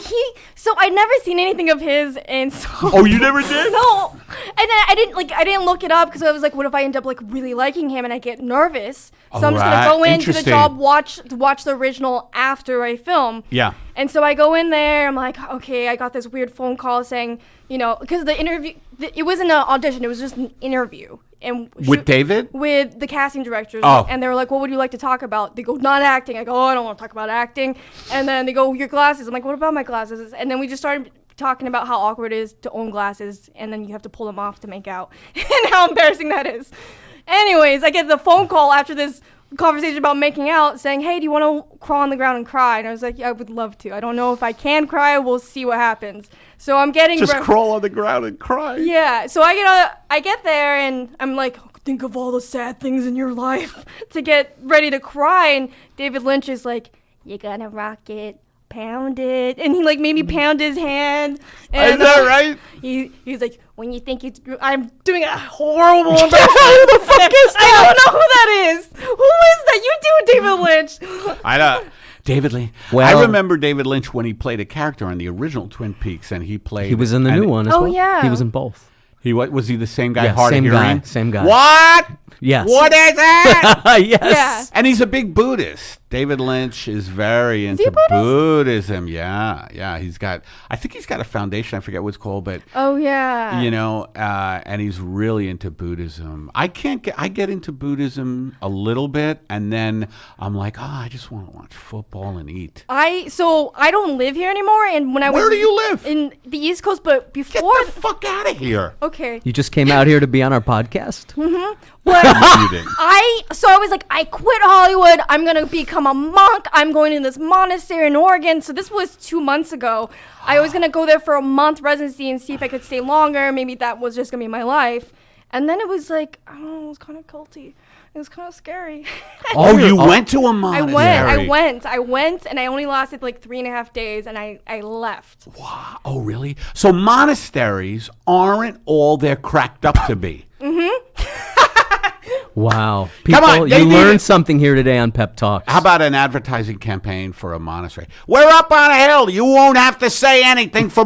S3: so I'd never seen anything of his, and so...
S1: Oh, you never did?
S3: No. And then I didn't look it up because I was like, what if I end up like really liking him and I get nervous? So I'm just
S1: Alright,
S3: gonna go into the
S1: interesting.
S3: job, watch the original after I film.
S1: Yeah.
S3: And so I go in there, I'm like, okay, I got this weird phone call saying, because the interview, it wasn't an audition, it was just an interview. And
S1: With David?
S3: With the casting directors.
S1: Oh.
S3: And they were like, what would you like to talk about? They go, not acting. I go, oh, I don't want to talk about acting. And then they go, your glasses. I'm like, what about my glasses? And then we just started talking about how awkward it is to own glasses, and then you have to pull them off to make out, and how embarrassing that is. Anyways, I get the phone call after this conversation about making out saying, hey, do you want to crawl on the ground and cry? And I was like, yeah, I would love to. I don't know if I can cry. We'll see what happens. So I'm getting...
S1: Just crawl on the ground and cry.
S3: Yeah, so I get there and I'm like, think of all the sad things in your life to get ready to cry. And David Lynch is like, you're gonna rock it, pound it. And he like made me pound his hand. And,
S1: Is that right?
S3: He's like, when you think it's... I'm doing a horrible impression. Who the fuck is that? I don't know who that is. Who is that? You do, David Lynch.
S1: I know. David Lynch.
S2: Well-
S1: I remember David Lynch when he played a character on the original Twin Peaks, and he played...
S2: He was in the
S1: and
S2: new one as
S3: Oh,
S2: well.
S3: yeah.
S2: He was in both.
S1: Was he the same guy?
S2: Yeah,
S1: hard of
S2: same
S1: hearing?
S2: guy, same guy.
S1: What?
S2: Yes.
S1: What is that?
S2: Yes.
S3: Yeah.
S1: And he's a big Buddhist. David Lynch is very into
S3: he Buddhist?
S1: Buddhism. Yeah. I think he's got a foundation. I forget what it's called, but
S3: Oh, yeah.
S1: and he's really into Buddhism. I get into Buddhism a little bit, and then I'm like, I just want to watch football and eat.
S3: So I don't live here anymore, and when I was...
S1: Where do you live?
S3: In the East Coast, but
S1: Get
S3: before...
S1: the fuck out of here.
S3: Okay.
S2: You just came out here to be on our podcast?
S3: But
S1: You didn't.
S3: I was like, I quit Hollywood. I'm going to become a monk. I'm going to this monastery in Oregon. So this was 2 months ago. I was going to go there for a month residency and see if I could stay longer. Maybe that was just going to be my life. And then it was like, I don't know, it was kind of culty. It was kind of scary.
S1: Oh, you went to a monastery.
S3: I went, and I only lasted like 3.5 days, and I left.
S1: Wow. Oh, really? So monasteries aren't all they're cracked up to be.
S2: Wow.
S1: Come on,
S2: People,
S1: they
S2: you
S1: need
S2: learned
S1: it.
S2: something here today on Pep Talks.
S1: How about an advertising campaign for a monastery? We're up on a hill. You won't have to say anything for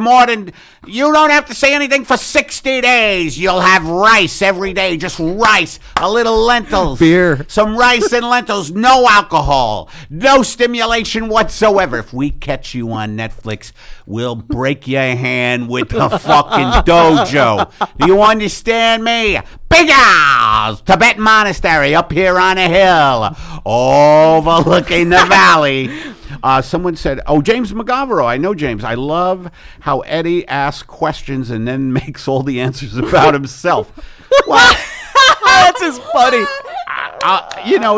S1: you don't have to say anything for 60 days. You'll have rice every day, just rice, a little lentils.
S2: Beer.
S1: Some rice and lentils, no alcohol, no stimulation whatsoever. If we catch you on Netflix, we'll break your hand with the fucking dojo. Do you understand me? Big Al's Tibetan Monastery up here on a hill overlooking the valley. Someone said, James McGavero. I know James. I love how Eddie asks questions and then makes all the answers about himself. Well,
S2: That's just funny.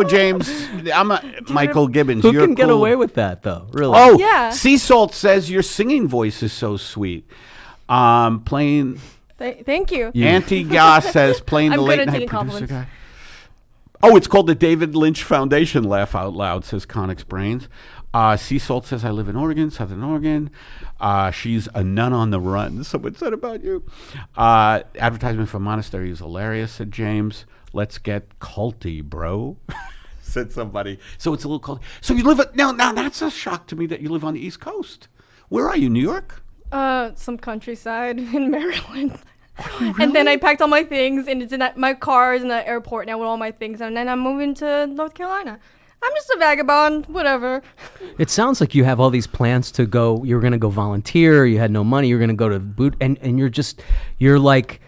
S1: James, Michael Gibbons.
S2: Who
S1: you're
S2: can get
S1: cool.
S2: away with that, though? Really?
S1: Oh,
S3: Yeah.
S1: Sea Salt says your singing voice is so sweet. Playing...
S3: Thank you.
S1: Auntie Goss says playing the
S3: I'm good
S1: late
S3: at
S1: night
S3: taking
S1: producer
S3: compliments.
S1: guy. Oh, it's called the David Lynch Foundation. Laugh out loud, says Conix Brains. Sea Salt says I live in Oregon, Southern Oregon. She's a nun on the run. Someone said about you. Advertisement for monastery is hilarious, said James. Let's get culty, bro. Said somebody. So it's a little culty. So you live now that's a shock to me that you live on the East Coast. Where are you, New York?
S3: Some countryside in Maryland. And then I packed all my things, and it's in my car is in the airport now with all my things, and then I'm moving to North Carolina. I'm just a vagabond, whatever.
S2: It sounds like you have all these plans to go. You're going to go volunteer. You had no money. You're going to go to boot, and you're like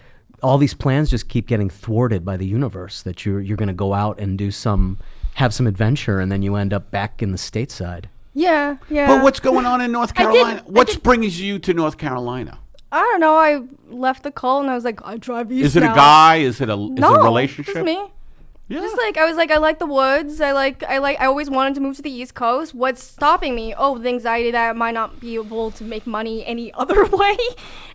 S2: all these plans just keep getting thwarted by the universe. That you're going to go out and have some adventure, and then you end up back in the stateside.
S3: Yeah.
S1: But what's going on in North Carolina? What brings you to North Carolina?
S3: I don't know. I left the cult and I was like, I drive east.
S1: Is it
S3: now.
S1: a guy? Is it a
S3: No,
S1: relationship?
S3: just me.
S1: Yeah.
S3: Just like I was like, I like the woods. I always wanted to move to the East Coast. What's stopping me? Oh, the anxiety that I might not be able to make money any other way.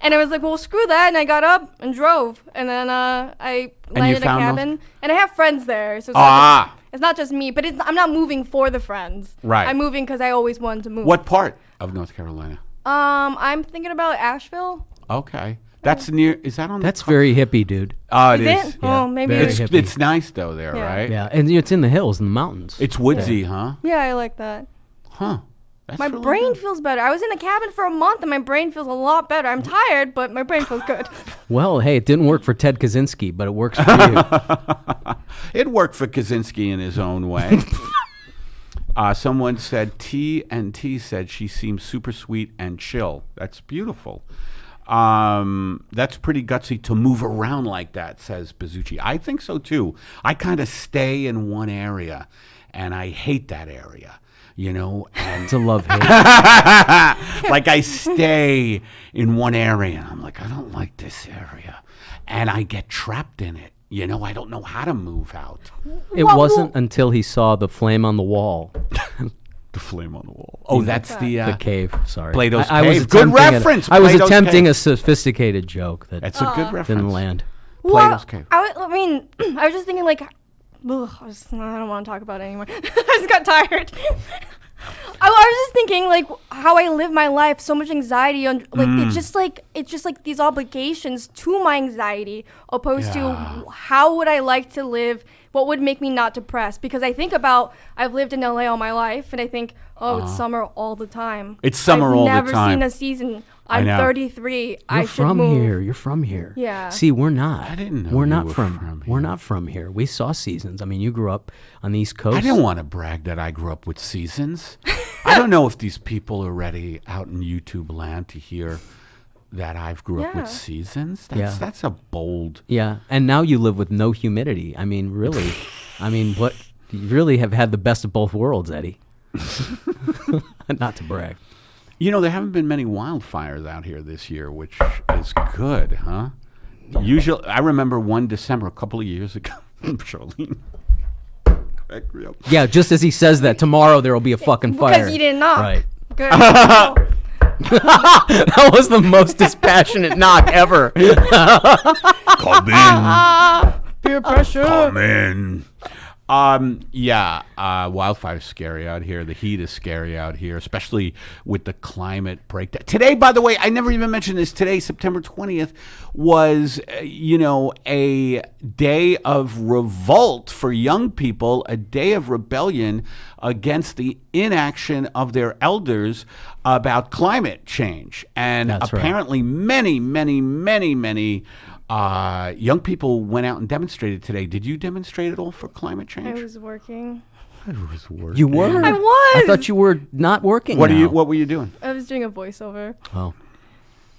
S3: And I was like, well, screw that. And I got up and drove. And then I landed in a cabin. And I have friends there. So it's not just me. But I'm not moving for the friends.
S1: Right.
S3: I'm moving because I always wanted to move.
S1: What part of North Carolina?
S3: I'm thinking about Asheville.
S1: Okay. That's near. Is that on?
S2: That's very hippie, dude.
S1: Oh, it
S3: Is
S1: is.
S3: it? Oh, maybe.
S2: very
S3: It's,
S2: hippie.
S1: It's nice though there,
S3: Yeah.
S1: right?
S2: Yeah, and it's in the hills, in the mountains.
S1: It's woodsy, huh?
S3: yeah, I like that.
S1: Huh. That's
S3: My
S1: really
S3: brain
S1: good.
S3: feels better. I was in the cabin for a month and my brain feels a lot better. I'm tired, but my brain feels good.
S2: Well, hey, it didn't work for Ted Kaczynski, but it works for you.
S1: It worked for Kaczynski in his own way. Someone said T said she seems super sweet and chill. That's beautiful. That's pretty gutsy to move around like that, says Bazzucci. I think so too. I kind of stay in one area, and I hate that area, you know. And
S2: It's a love-hate.
S1: like I stay in one area, and I'm like, I don't like this area, and I get trapped in it. You know, I don't know how to move out.
S2: It wasn't until he saw the flame on the wall.
S1: The flame on the wall. Oh, that's the
S2: The cave, sorry.
S1: Plato's
S2: I was
S1: Cave. Good
S2: attempting
S1: reference,
S2: I was
S1: Plato's
S2: attempting
S1: Cave.
S2: a sophisticated joke that
S1: That's a good reference.
S2: didn't land.
S1: Plato's Cave.
S3: I mean, I was just thinking like, ugh, I don't want to talk about it anymore. I just got tired. I was just thinking like how I live my life, so much anxiety on like it's just like these obligations to my anxiety opposed
S1: Yeah.
S3: to how would I like to live, what would make me not depressed, because I think about I've lived in LA all my life and I think it's summer all the time.
S1: It's summer all the
S3: I've never
S1: time.
S3: seen a season.
S1: I
S3: I'm
S1: know.
S3: 33. I
S2: You're
S3: should
S2: from
S3: move.
S2: here. You're from here.
S3: Yeah.
S2: See, we're not.
S1: I didn't know
S2: we're
S1: you
S2: not
S1: were
S2: from.
S1: from
S2: We're
S1: here.
S2: not from here. We saw seasons. I mean, you grew up on the East Coast.
S1: I didn't want to brag that I grew up with seasons. I don't know if these people are ready out in YouTube land to hear that I've grew up with
S3: Yeah.
S1: seasons.
S2: Yeah.
S1: That's a bold.
S2: Yeah, and now you live with no humidity. I mean, really. I mean, what? You really have had the best of both worlds, Eddie. Not to brag.
S1: You know, there haven't been many wildfires out here this year, which is good, huh? Usually, I remember one December a couple of years ago. Charlyne. Correct me up.
S2: Yeah, just as he says that, tomorrow there will be a fucking fire.
S3: Because you didn't knock.
S2: Right.
S3: Good.
S2: That was the most dispassionate knock ever.
S1: Come in.
S3: Peer pressure.
S1: Come in. Wildfire's scary out here. The heat is scary out here, especially with the climate breakdown. Today, by the way, I never even mentioned this. Today, September 20th, was, a day of revolt for young people, a day of rebellion against the inaction of their elders about climate change. And
S2: That's right.
S1: apparently many, many, many, many young people went out and demonstrated today. Did you demonstrate at all for climate change?
S3: I was working.
S1: I was working.
S2: You were?
S3: I was.
S2: I thought you were not working.
S1: What
S2: now.
S1: What were you doing?
S3: I was doing a voiceover.
S2: Oh.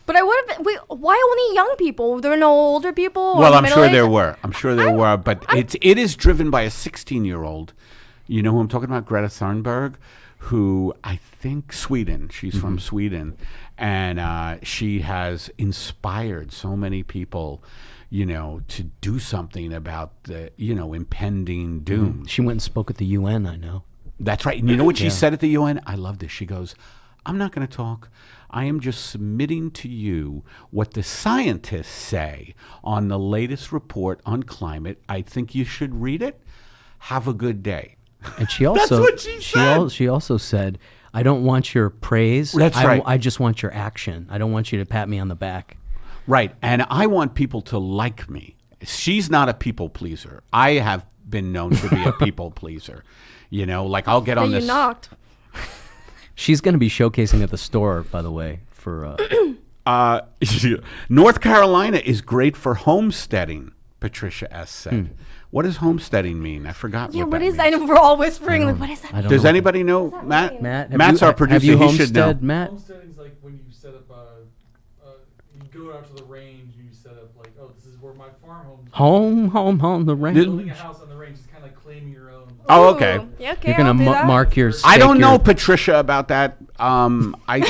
S3: But I would have been. Wait, why only young people? There were no older people? or
S1: Well, I'm sure
S3: middle-aged?
S1: there were. I'm sure there were, but it is driven by a 16-year-old. You know who I'm talking about? Greta Thunberg, who I think Sweden. She's from Sweden, and she has inspired so many people, to do something about the, impending doom.
S2: She went and spoke at the UN, I know.
S1: That's right. And you know what she said at the UN? I love this. She goes, I'm not going to talk. I am just submitting to you what the scientists say on the latest report on climate. I think you should read it. Have a good day.
S2: And she also
S1: what she said.
S2: She also said, I don't want your praise.
S1: That's right.
S2: I just want your action. I don't want you to pat me on the back.
S1: Right. And I want people to like me. She's not a people pleaser. I have been known to be a people pleaser. Like I'll get on
S3: That
S1: this.
S3: you knocked.
S2: She's going to be showcasing at the store, by the way, for
S1: North Carolina is great for homesteading, Patricia S. said. What does homesteading mean? I forgot
S3: Yeah,
S1: what
S3: what
S1: that
S3: is
S1: means.
S3: that? And we're all whispering, like, what is that?
S2: I don't
S1: Does
S2: know.
S1: anybody know, Matt?
S2: Matt,
S1: Matt's our producer.
S2: Have you
S1: He should know.
S2: homestead, Matt?
S4: Homesteading is like when you set up you go out to the range and you set up like, oh, this is where my farm home's
S2: Home on the range.
S4: building a house on the range is kind of like claiming your own.
S1: Oh, okay.
S3: Ooh, yeah, okay.
S2: You're gonna
S3: I'll do that.
S2: mark your.
S1: I don't
S2: stake
S1: know,
S2: your-
S1: Patricia, about that. I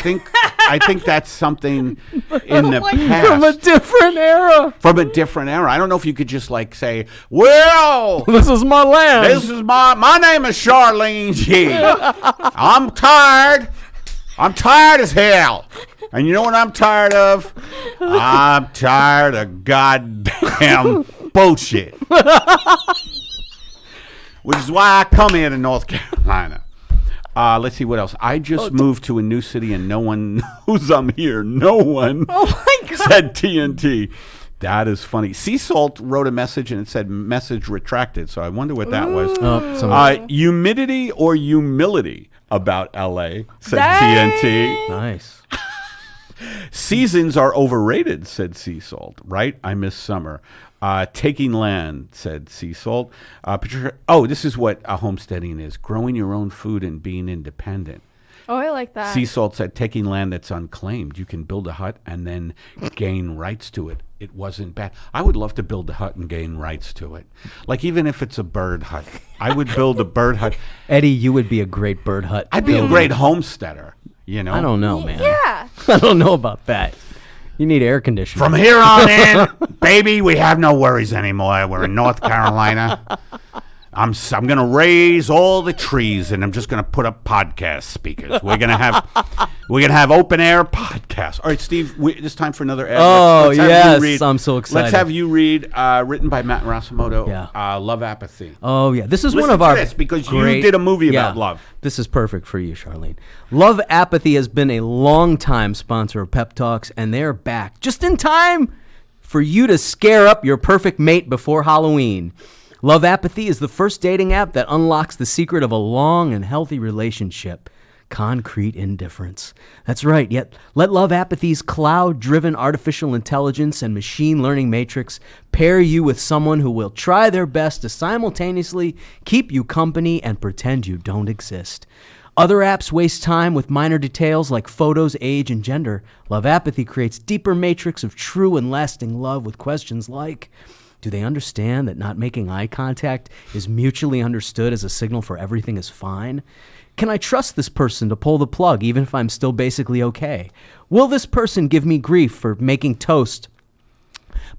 S1: think that's something in the past.
S2: From a different era.
S1: From a different era. I don't know if you could just like say, well,
S2: This is my land.
S1: this is my name is Charlyne G. I'm tired. I'm tired as hell. And you know what I'm tired of? I'm tired of goddamn bullshit. Which is why I come here to North Carolina. Let's see what else. I just moved to a new city and no one knows I'm here. No one said TNT. That is funny. Sea Salt wrote a message and it said message retracted. So I wonder what that was. Humidity or humility about LA, said TNT.
S2: Nice.
S1: Seasons are overrated, said Sea Salt. Right? I miss summer. Taking land, said Sea Salt. Patricia, this is what homesteading is. Growing your own food and being independent.
S3: Oh, I like that.
S1: Sea Salt said taking land that's unclaimed. You can build a hut and then gain rights to it. It wasn't bad. I would love to build a hut and gain rights to it. Like even if it's a bird hut. I would build a bird hut.
S2: Eddie, you would be a great bird hut.
S1: I'd be a great homesteader, you know?
S2: I don't know, man.
S3: Yeah.
S2: I don't know about that. You need air conditioning.
S1: From here on in, baby, we have no worries anymore. We're in North Carolina. I'm going to raise all the trees and I'm just going to put up podcast speakers. We're going to have open air podcasts. All right, Steve, it's time for another ad.
S2: Oh,
S1: Let's have
S2: yes,
S1: you read-
S2: I'm so excited.
S1: Let's have you read, written by Matt Rasamoto,
S2: Yeah.
S1: Love Apathy.
S2: Oh, yeah. This is
S1: Listen
S2: one of
S1: to
S2: our
S1: this, because
S2: great,
S1: you did a movie
S2: yeah,
S1: about love.
S2: This is perfect for you, Charlyne. Love Apathy has been a long-time sponsor of Pep Talks, and they're back just in time for you to scare up your perfect mate before Halloween. Love Apathy is the first dating app that unlocks the secret of a long and healthy relationship. Concrete indifference. That's right. Yet let Love Apathy's cloud-driven artificial intelligence and machine learning matrix pair you with someone who will try their best to simultaneously keep you company and pretend you don't exist. Other apps waste time with minor details like photos, age, and gender. Love Apathy creates deeper matrix of true and lasting love with questions like, do they understand that not making eye contact is mutually understood as a signal for everything is fine? Can I trust this person to pull the plug even if I'm still basically okay? Will this person give me grief for making toast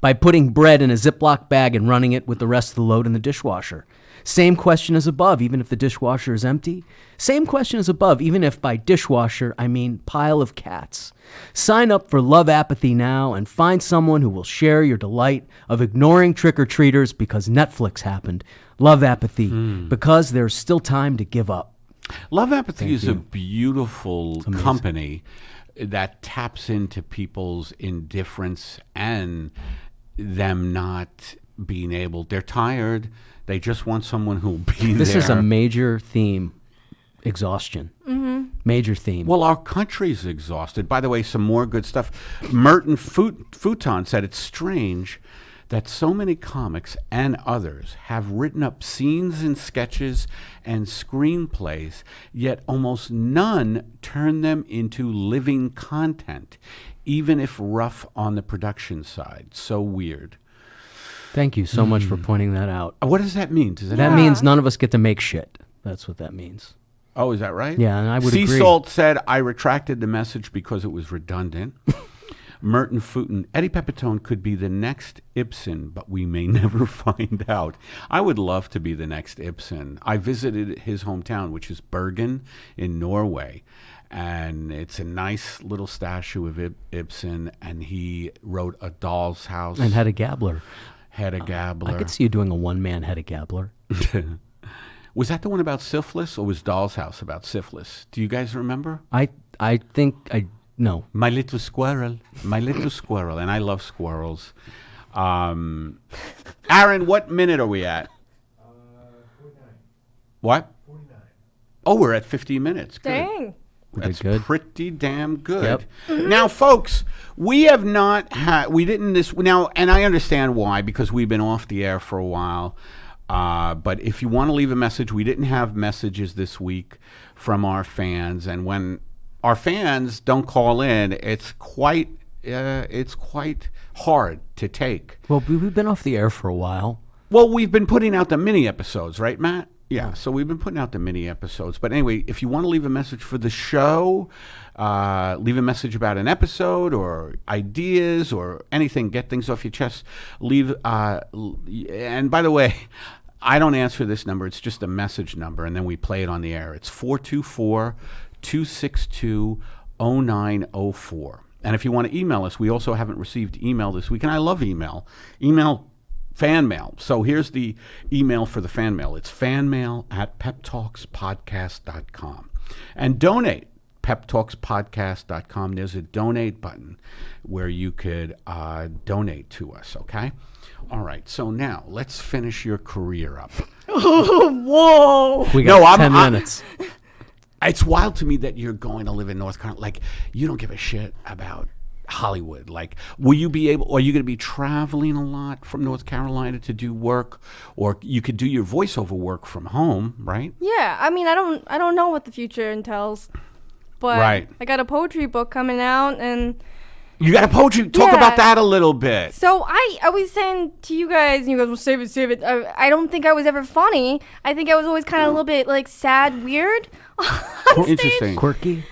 S2: by putting bread in a Ziploc bag and running it with the rest of the load in the dishwasher? Same question as above, even if the dishwasher is empty. Same question as above, even if by dishwasher I mean pile of cats. Sign up for Love Apathy now and find someone who will share your delight of ignoring trick-or-treaters because Netflix happened. Love Apathy, because there's still time to give up.
S1: Love Apathy is a beautiful company that taps into people's indifference and them not being able. They're tired. They just want someone who'll be there.
S2: This is a major theme. Exhaustion. Major theme.
S1: Well, our country's exhausted. By the way, some more good stuff. Merton Futon said it's strange that so many comics and others have written up scenes and sketches and screenplays, yet almost none turn them into living content, even if rough on the production side. So weird.
S2: Thank you so much for pointing that out.
S1: What does that mean? Does it
S2: That means none of us get to make shit. That's what that means.
S1: Oh, is that right?
S2: Yeah, and I would
S1: Sea
S2: agree.
S1: Salt said, I retracted the message because it was redundant. Merton Futon, Eddie Pepitone could be the next Ibsen, but we may never find out. I would love to be the next Ibsen. I visited his hometown, which is Bergen in Norway. And it's a nice little statue of Ibsen, and he wrote A Doll's House.
S2: And Hedda Gabler.
S1: Hedda Gabler.
S2: I could see you doing a one-man Hedda Gabler.
S1: Was that the one about syphilis, or was Doll's House about syphilis? Do you guys remember?
S2: I think I no.
S1: My little squirrel, and I love squirrels. Aaron, what minute are we at?
S4: 49.
S1: What?
S4: 49.
S1: Oh, we're at 50 minutes. Good.
S3: Dang.
S1: That's
S2: good.
S1: pretty damn good.
S2: Yep.
S1: Now, folks, we have not had, we didn't this, now, and I understand why, because we've been off the air for a while. But if you want to leave a message, we didn't have messages this week from our fans. And when our fans don't call in, it's quite it's quite hard to take.
S2: Well, we've been off the air for a while.
S1: Well, we've been putting out the mini episodes, right, Matt? Yeah, so we've been putting out the mini episodes. But anyway, if you want to leave a message for the show, leave a message about an episode or ideas or anything, get things off your chest, leave. And by the way, I don't answer this number. It's just a message number, and then we play it on the air. It's 424-262-0904. And if you want to email us, we also haven't received email this week, and I love email. Fan mail. So here's the email for the fan mail. It's fanmail@peptalkspodcast.com. And donate, peptalkspodcast.com. There's a donate button where you could donate to us, okay? All right, so now let's finish your career up.
S3: Whoa.
S2: We got 10 minutes.
S1: It's wild to me that you're going to live in North Carolina. Like, you don't give a shit about Hollywood. Like, are you going to be traveling a lot from North Carolina to do work, or you could do your voiceover work from home, right?
S3: Yeah, I mean, I don't know what the future entails, but
S1: Right.
S3: I got a poetry book coming out, and
S1: You got a poetry. Talk about that a little bit.
S3: so I was saying to you guys, and you guys, well, save it. I don't think I was ever funny. I think I was always kind of a little bit like sad, weird on stage.
S1: Interesting.
S2: Quirky.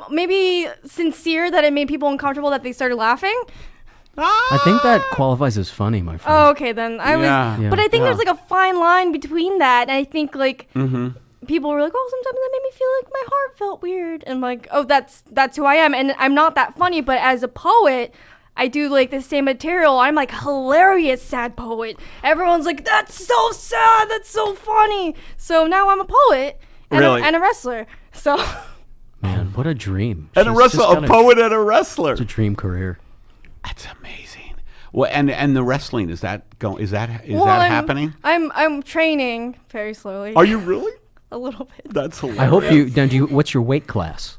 S3: Maybe sincere, that it made people uncomfortable that they started laughing.
S2: I think that qualifies as funny, my friend.
S3: Oh, okay, then I was.
S1: Yeah.
S3: But I think
S1: Yeah.
S3: there's like a fine line between that, and I think like
S1: Mm-hmm.
S3: people were like, oh, sometimes that made me feel like my heart felt weird, and like, oh, that's who I am, and I'm not that funny, but as a poet, I do like the same material. I'm like hilarious sad poet. Everyone's like, that's so sad, that's so funny. So now I'm a poet and,
S1: Really?
S3: and a wrestler. So
S2: Man, what a dream.
S1: And a
S2: She's
S1: wrestler,
S2: just got
S1: a poet and a wrestler.
S2: It's a dream career.
S1: That's amazing. Well, and the wrestling, is that
S3: I'm-
S1: happening?
S3: I'm training very slowly.
S1: Are you really?
S3: a little bit?
S1: That's hilarious.
S2: I hope you. Then what's your weight class?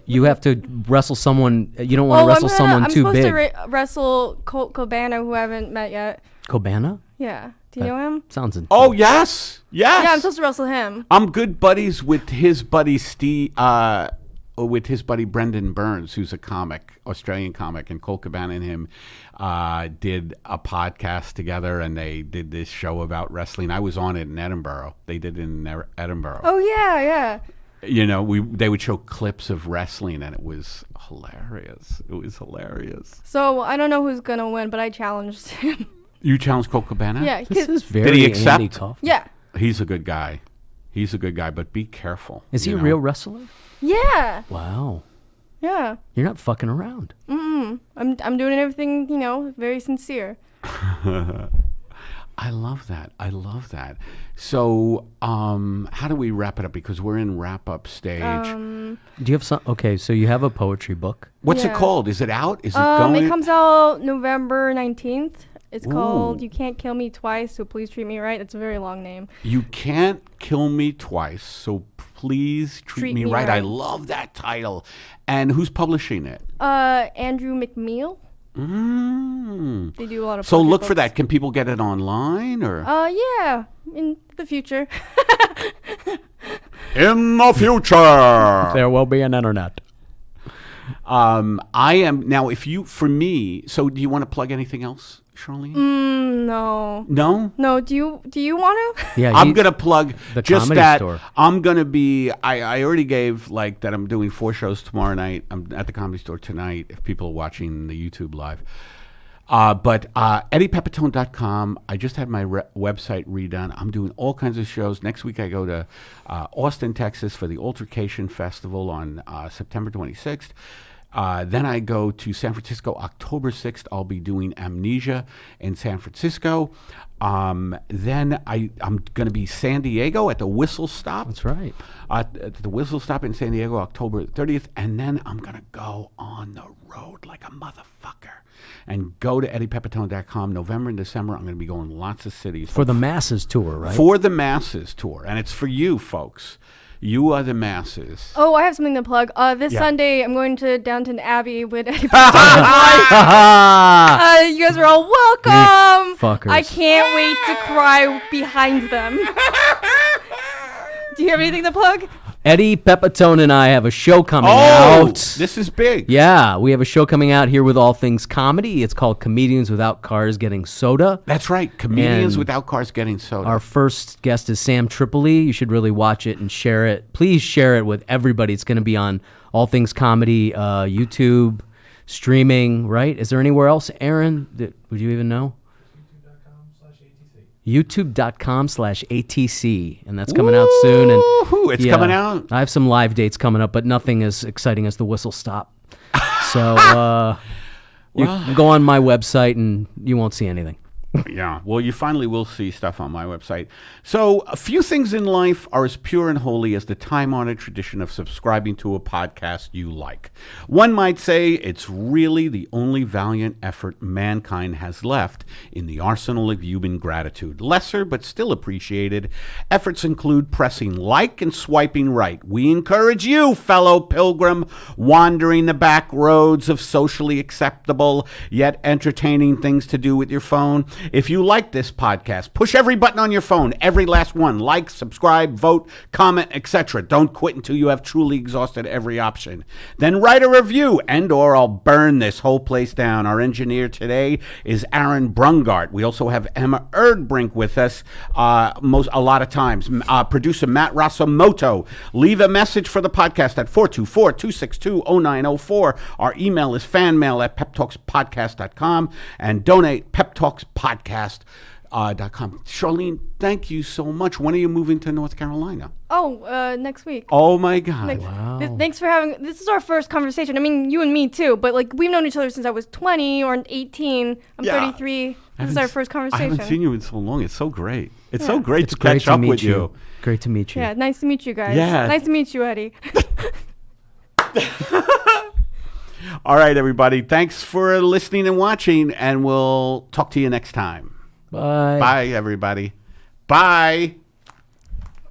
S2: You have to wrestle someone. You don't want to wrestle someone too
S3: I'm
S2: big.
S3: supposed to wrestle Colt Cabana, who I haven't met yet.
S2: Cabana?
S3: Yeah. Do you know him?
S2: Sounds intense.
S1: Oh, yes. Yes.
S3: Yeah, I'm supposed to wrestle him.
S1: I'm good buddies with his buddy with his buddy Brendan Burns, who's a comic, Australian comic, and Colt Cabana and him did a podcast together, and they did this show about wrestling. I was on it in Edinburgh. They did it in Edinburgh.
S3: Oh yeah, yeah.
S1: You know, they would show clips of wrestling, and it was hilarious. It was hilarious.
S3: So I don't know who's gonna win, but I challenged him.
S1: You challenged Colt Cabana?
S3: Yeah.
S2: This
S3: 'cause-
S2: is very
S1: Did he accept?
S2: Andy Kaufman.
S3: Yeah.
S1: He's a good guy. He's a good guy, but be careful.
S2: Is he
S1: you
S2: a
S1: know?
S2: real wrestler?
S3: Yeah.
S2: Wow.
S3: Yeah.
S2: You're not fucking around.
S3: I'm doing everything, very sincere.
S1: I love that. I love that. So, how do we wrap it up? Because we're in wrap-up stage.
S2: Do you have some? Okay, so you have a poetry book.
S1: What's it
S3: yeah.
S1: called? Is it out? Is it going?
S3: It comes out November 19th. It's called
S1: Ooh.
S3: You Can't Kill Me Twice, so please treat me right. It's a very long name.
S1: You Can't Kill Me Twice, so please treat me right. I love that title. And who's publishing it?
S3: Andrew McMeel.
S1: Mm.
S3: They do a lot of
S1: So
S3: poetry
S1: look for
S3: books.
S1: that. Can people get it online or?
S3: Yeah, in the future.
S1: In the future.
S2: There will be an internet.
S1: I am now. For me. So, do you want to plug anything else, Charlyne?
S3: No.
S1: No.
S3: No, do you want to?
S2: Yeah,
S1: I'm gonna plug
S2: the
S1: just
S2: Comedy
S1: that
S2: Store.
S1: I'm gonna be. I already gave like that. I'm doing 4 shows tomorrow night. I'm at the Comedy Store tonight. If people are watching the YouTube live, but EddiePepitone.com. I just had my website redone. I'm doing all kinds of shows. Next week I go to Austin, Texas for the Altercation Festival on September 26th. Then I go to San Francisco October 6th. I'll be doing Amnesia in San Francisco. Then I'm going to be San Diego at the Whistle Stop.
S2: That's right.
S1: At the Whistle Stop in San Diego October 30th. And then I'm going to go on the road like a motherfucker. And go to EddiePepitone.com. November and December, I'm going to be going lots of cities.
S2: For the masses tour, right?
S1: For the masses tour. And it's for you, folks. You are the masses.
S3: Oh, I have something to plug. This
S1: Yeah.
S3: Sunday, I'm going to Downton Abbey with Eddie Pepitone's wife. You guys are all welcome.
S2: fuckers.
S3: I can't wait to cry behind them. Do you have anything to plug?
S2: Eddie Pepitone and I have a show coming
S1: Oh,
S2: out.
S1: this is big.
S2: Yeah, we have a show coming out here with all things comedy. It's called Comedians Without Cars Getting Soda.
S1: That's right. Comedians
S2: And
S1: Without Cars Getting Soda.
S2: Our first guest is Sam Tripoli. You should really watch it and share it. Please share it with everybody. It's going to be on All Things Comedy, YouTube, streaming, right? Is there anywhere else, Aaron? Would you even know? youtube.com/ATC, and that's coming out soon. And
S1: Woo-hoo, it's coming out.
S2: I have some live dates coming up, but nothing as exciting as the whistle stop. So you can go on my website and you won't see anything.
S1: Yeah, well, you finally will see stuff on my website. So, a few things in life are as pure and holy as the time-honored tradition of subscribing to a podcast you like. One might say it's really the only valiant effort mankind has left in the arsenal of human gratitude. Lesser, but still appreciated, efforts include pressing like and swiping right. We encourage you, fellow pilgrim, wandering the back roads of socially acceptable yet entertaining things to do with your phone. If you like this podcast, push every button on your phone, every last one. Like, subscribe, vote, comment, etc. Don't quit until you have truly exhausted every option. Then write a review or I'll burn this whole place down. Our engineer today is Aaron Brungardt. We also have Emma Erdbrink with us a lot of times. Producer Matt Rasamoto. Leave a message for the podcast at 424-262-0904. Our email is fanmail@peptalkspodcast.com and donate peptalkspodcast.com. Charlyne, thank you so much. When are you moving to North Carolina?
S3: Oh, next week.
S1: Oh my God.
S2: Wow.
S3: Thanks for having. This is our first conversation. I mean, you and me too. But like, we've known each other since I was 20 or 18. I'm
S1: Yeah.
S3: 33. This is our first
S1: I
S3: conversation.
S1: haven't seen you in so long. It's so great. It's so
S3: Yeah.
S1: great
S2: It's
S1: to
S2: great
S1: catch
S2: to
S1: up
S2: meet
S1: with you.
S2: Great to meet you.
S3: Yeah, nice to meet you guys.
S1: Yeah.
S3: Nice to meet you, Eddie.
S1: All right, everybody. Thanks for listening and watching, and we'll talk to you next time.
S2: Bye.
S1: Bye, everybody. Bye.